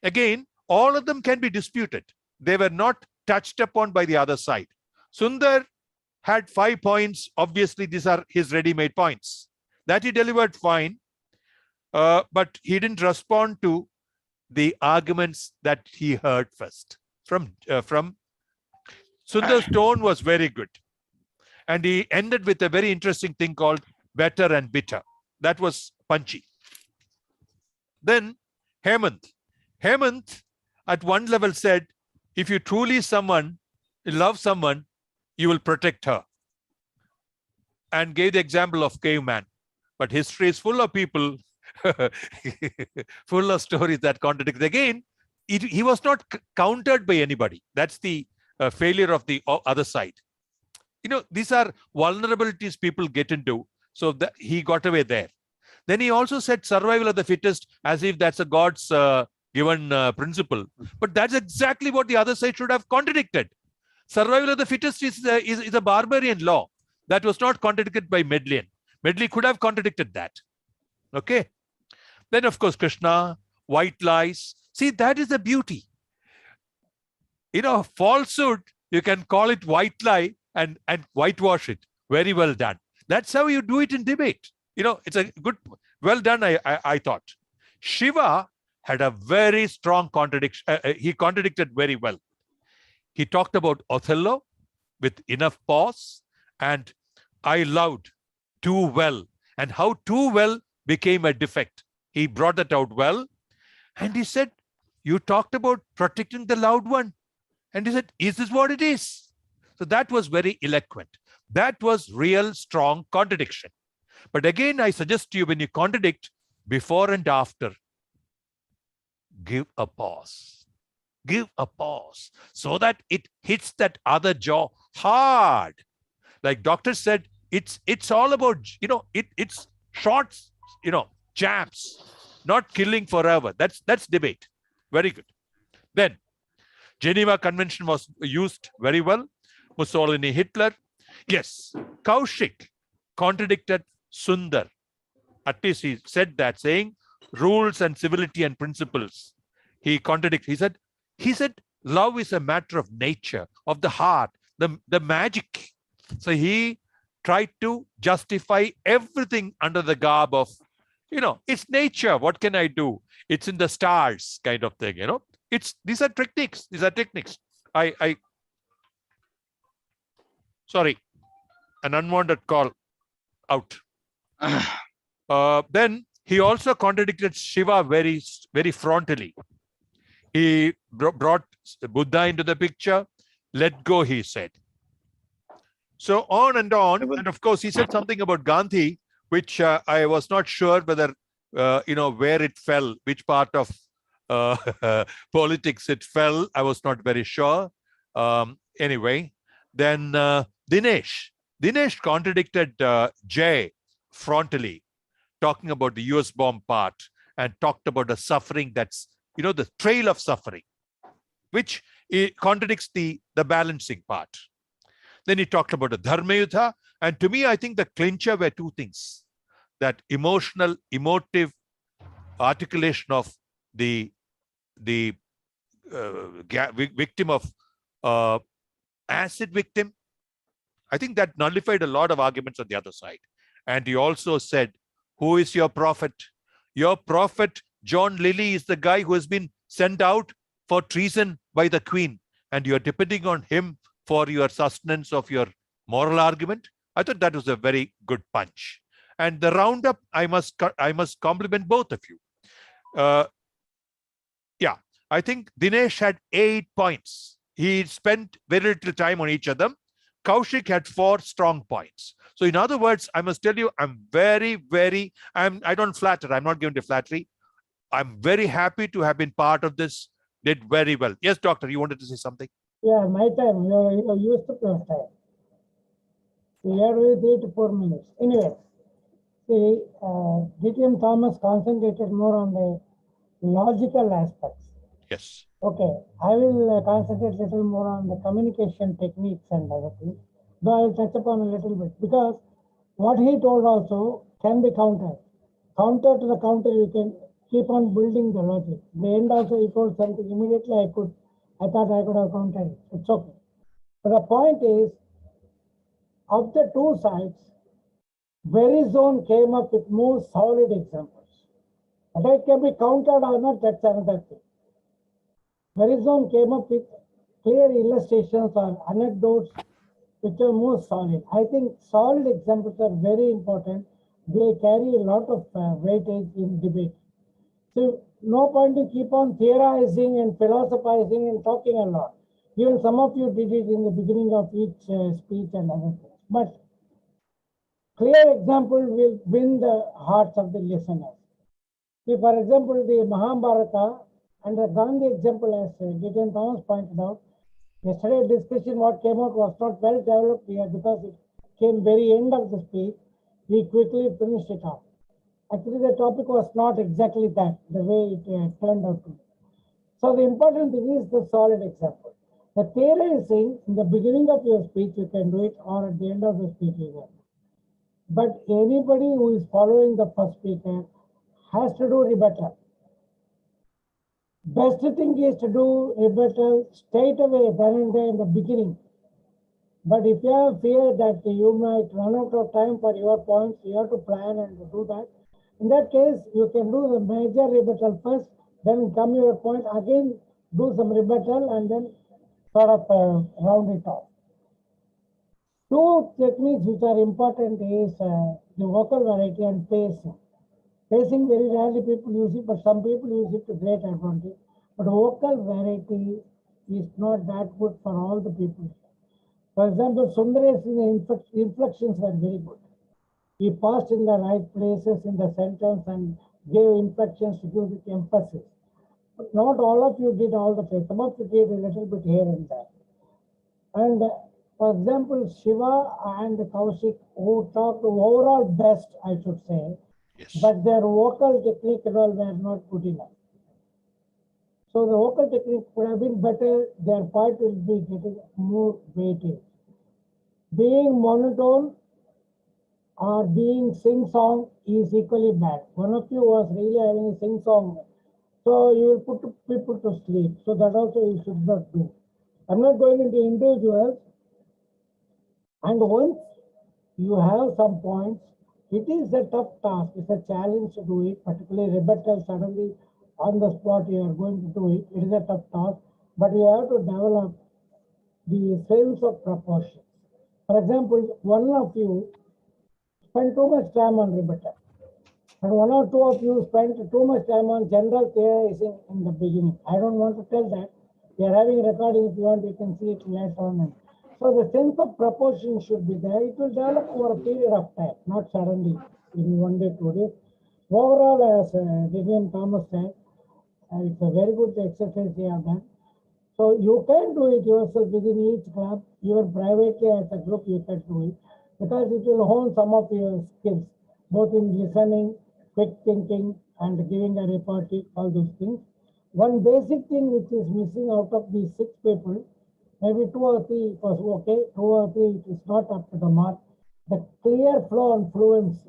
Again, all of them can be disputed. They were not touched upon by the other side. Sundar had 5 points. Obviously, these are his ready-made points. That he delivered fine, but he didn't respond to the arguments that he heard first. From Sundar's tone was very good. And he ended with a very interesting thing called better and bitter. That was punchy. Then Hemant at one level said, if you truly love someone, you will protect her. And gave the example of caveman. But history is full of people, full of stories that contradict. Again, he was not countered by anybody. That's the failure of the other side. These are vulnerabilities people get into. So he got away there. Then he also said survival of the fittest, as if that's a God's given principle. But that's exactly what the other side should have contradicted. Survival of the fittest is a barbarian law that was not contradicted by Medley. Medley could have contradicted that. Okay. Then, of course, Krishna, white lies. See, that is the beauty. Falsehood, you can call it white lie and whitewash it. Very well done. That's how you do it in debate. It's a good, well done, I thought. Shiva had a very strong contradiction. He contradicted very well. He talked about Othello with enough pause, and I loved too well, and how too well became a defect. He brought that out well. And he said, you talked about protecting the loved one. And he said, is this what it is? So that was very eloquent. That was real strong contradiction. But again, I suggest to you, when you contradict, before and after, give a pause. Give a pause so that it hits that other jaw hard. Like doctor said, it's all about, it's shots, jabs, not killing forever. That's debate. Very good. Then Geneva Convention was used very well. Mussolini, Hitler. Yes, Kaushik contradicted Sundar. At least he said that, saying rules and civility and principles. He contradicted. He said love is a matter of nature, of the heart, the magic. So he tried to justify everything under the garb of, it's nature. What can I do? It's in the stars kind of thing, These are techniques. Sorry, an unwanted call out. Then he also contradicted Shiva very, very frontally. He brought Buddha into the picture. Let go, he said. So on and on. And of course, he said something about Gandhi, which I was not sure whether where it fell, which part of politics it fell. I was not very sure. Anyway, then Dinesh contradicted Jay frontally, talking about the US bomb part, and talked about the suffering that's, the trail of suffering, which it contradicts the balancing part. Then he talked about the Dharma Yuddha. And to me, I think the clincher were two things: that emotive articulation of the victim of acid victim. I think that nullified a lot of arguments on the other side. And he also said, who is your prophet? Your prophet, John Lilly, is the guy who has been sent out for treason by the Queen, and you're depending on him for your sustenance of your moral argument. I thought that was a very good punch. And the roundup, I must compliment both of you. Yeah, I think Dinesh had 8 points. He spent very little time on each of them. Kaushik had 4 strong points. So in other words, I must tell you, I'm very, I don't flatter. I'm not given to flattery. I'm very happy to have been part of this. Did very well. Yes, doctor, you wanted to say something? Yeah, my time. You used to plus time. We had with 3 to 4 minutes. Anyway, see, DTM Thomas concentrated more on the logical aspects. Yes. Okay, I will concentrate a little more on the communication techniques and other things, though I will touch upon a little bit, because what he told also can be countered. Counter to the counter, you can keep on building the logic. The end also he told something, immediately I thought I could have countered it. It's okay. But the point is, of the two sides, Verizon came up with more solid examples. Whether it can be countered or not, that's another thing. Verizon came up with clear illustrations or anecdotes which are more solid. I think solid examples are very important. They carry a lot of weightage in debate. So no point to keep on theorizing and philosophizing and talking a lot. Even some of you did it in the beginning of each speech and other things. But clear example will win the hearts of the listeners. See, for example, the Mahabharata and the Gandhi example, as Gideon Thomas pointed out, yesterday's discussion, what came out was not well developed here because it came very end of the speech. We quickly finished it off. Actually, the topic was not exactly that, the way it turned out to be. So the important thing is the solid example. The theorizing in the beginning of your speech, you can do it, or at the end of the speech, you can. But anybody who is following the first speaker has to do rebuttal. Best thing is to do rebuttal straight away, then and there in the beginning. But if you have fear that you might run out of time for your points, you have to plan and do that. In that case, you can do the major rebuttal first, then come your point, again do some rebuttal, and then sort of round it off. Two techniques which are important is the vocal variety and pacing. Pacing, very rarely people use it, but some people use it to great advantage. But vocal variety is not that good for all the people. For example, Sundaresh, inflections were very good. He paused in the right places in the sentence and gave inflections to give it emphasis. But not all of you did all the time. Some of you did a little bit here and there. And for example, Shiva and Kaushik, who talked overall best, I should say, Yes. but their vocal technique and all were not good enough. So the vocal technique would have been better, their part will be getting more weightage. Being monotone or being sing-song is equally bad. One of you was really having a sing-song, so you will put people to sleep. So that also you should not do. I'm not going into individuals. And once you have some points, it is a tough task. It's a challenge to do it, particularly rebuttal suddenly on the spot you are going to do it. It is a tough task, but you have to develop the sense of proportion. For example, one of you spend too much time on rebuttal, and one or two of you spend too much time on general theorizing in the beginning. I don't want to tell that. We are having a recording. If you want, you can see it later on. So the sense of proportion should be there. It will develop over a period of time, not suddenly in 1 day, 2 days. Overall, as Vivian Thomas said, it's a very good exercise you have done. So you can do it yourself within each club, even privately as a group you can do it, because it will hone some of your skills, both in listening, quick thinking, and giving a repartee, all those things. One basic thing which is missing out of these 6 people, maybe 2 or 3 it was okay, 2 or 3 it is not up to the mark. The clear flow and fluency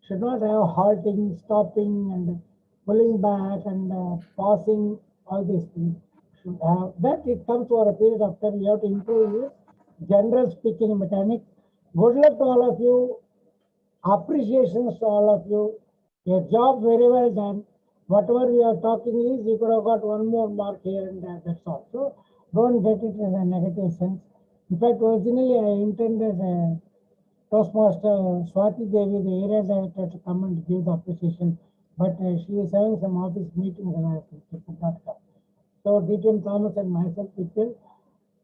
should not have halting, stopping, and pulling back and pausing, all these things. Should have that. It comes over a period of time. You have to improve your general speaking mechanics. Good luck to all of you. Appreciations to all of you. Your job very well done. Whatever we are talking is, you could have got one more mark here and there. That's all. So don't get it in a negative sense. In fact, originally I intended Toastmaster Swati Devi, the area director, to come and give the appreciation, but she is having some office meetings and she could not come. So DTM Thomas and myself, we feel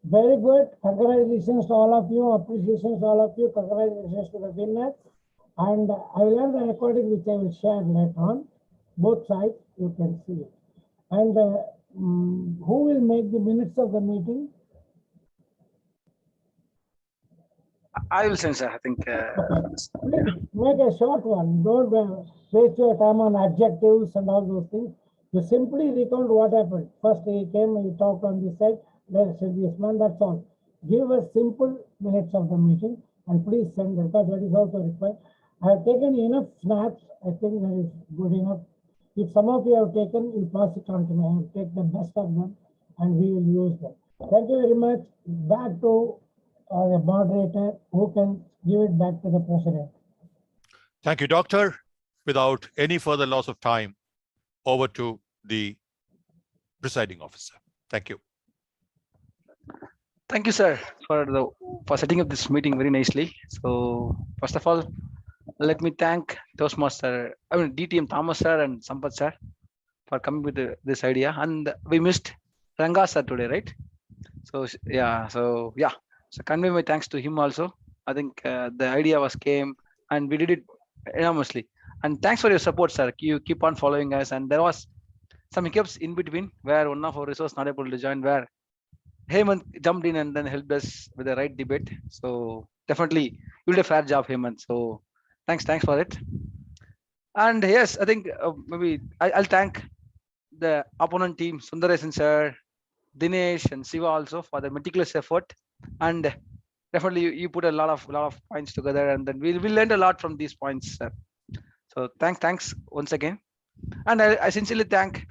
very good. Congratulations to all of you. Appreciations to all of you. Congratulations to the winners. And I will have the recording which I will share later on. Both sides, you can see it. And who will make the minutes of the meeting? I will send, sir. I think. Make a short one. Don't waste your time on adjectives and all those things. You simply recount what happened. First he came, he talked on this side, let's say this man, that's all. Give us simple minutes of the meeting and please send them, because that is also required. I have taken enough snaps. I think that is good enough. If some of you have taken, you pass it on to me. I will take the best of them and we will use them. Thank you very much. Back to the moderator who can give it back to the president. Thank you, Doctor. Without any further loss of time, over to the presiding officer. Thank you. Thank you, sir, for setting up this meeting very nicely. So first of all, let me thank DTM Thomas sir and Sampath sir for coming with this idea. And we missed Ranga sir today, right? So so convey my thanks to him also. I think the idea came and we did it enormously. And thanks for your support, sir. You keep on following us. And there was some hiccups in between where one of our resources not able to join, where Hemant jumped in and then helped us with the right debate. So definitely you did a fair job, Hemant. So thanks for it. And yes, I think maybe I'll thank the opponent team, Sundaresan sir, Dinesh and Siva also for the meticulous effort. And definitely you put a lot of points together, and then we learned a lot from these points, sir. So thanks once again. And I sincerely thank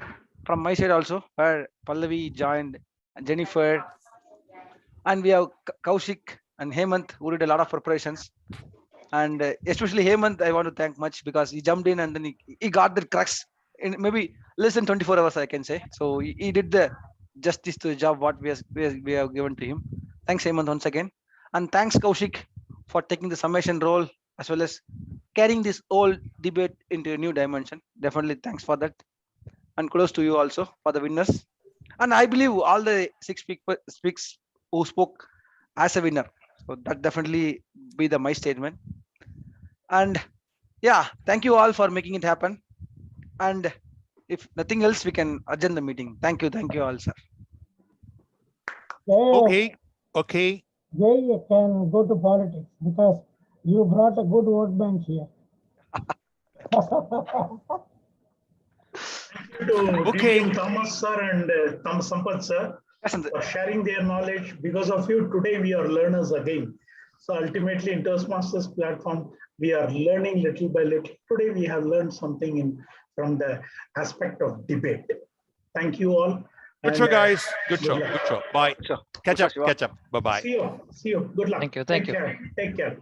from my side also, where Pallavi joined, Jennifer, and we have Kaushik and Hemant who did a lot of preparations. And especially Hemant, I want to thank much because he jumped in and then he got the crux in maybe less than 24 hours, I can say. So he did the justice to the job what we have given to him. Thanks, Hemant, once again. And thanks, Kaushik, for taking the summation role as well as carrying this whole debate into a new dimension. Definitely thanks for that. And kudos to you also for the winners. And I believe all the 6 speaks who spoke as a winner. So that definitely be my statement. And thank you all for making it happen. And if nothing else, we can adjourn the meeting. Thank you all, sir. Okay. Yeah, you can go to politics because you brought a good vote bank here. Okay. DTM Thomas sir and Sampath sir for sharing their knowledge. Because of you, today we are learners again. So ultimately in Toastmasters platform, we are learning little by little. Today we have learned something from the aspect of debate. Thank you all. Good show, guys. Good show. Bye. Sure. Catch up. Bye-bye. See you. Good luck. Thank you. Take care.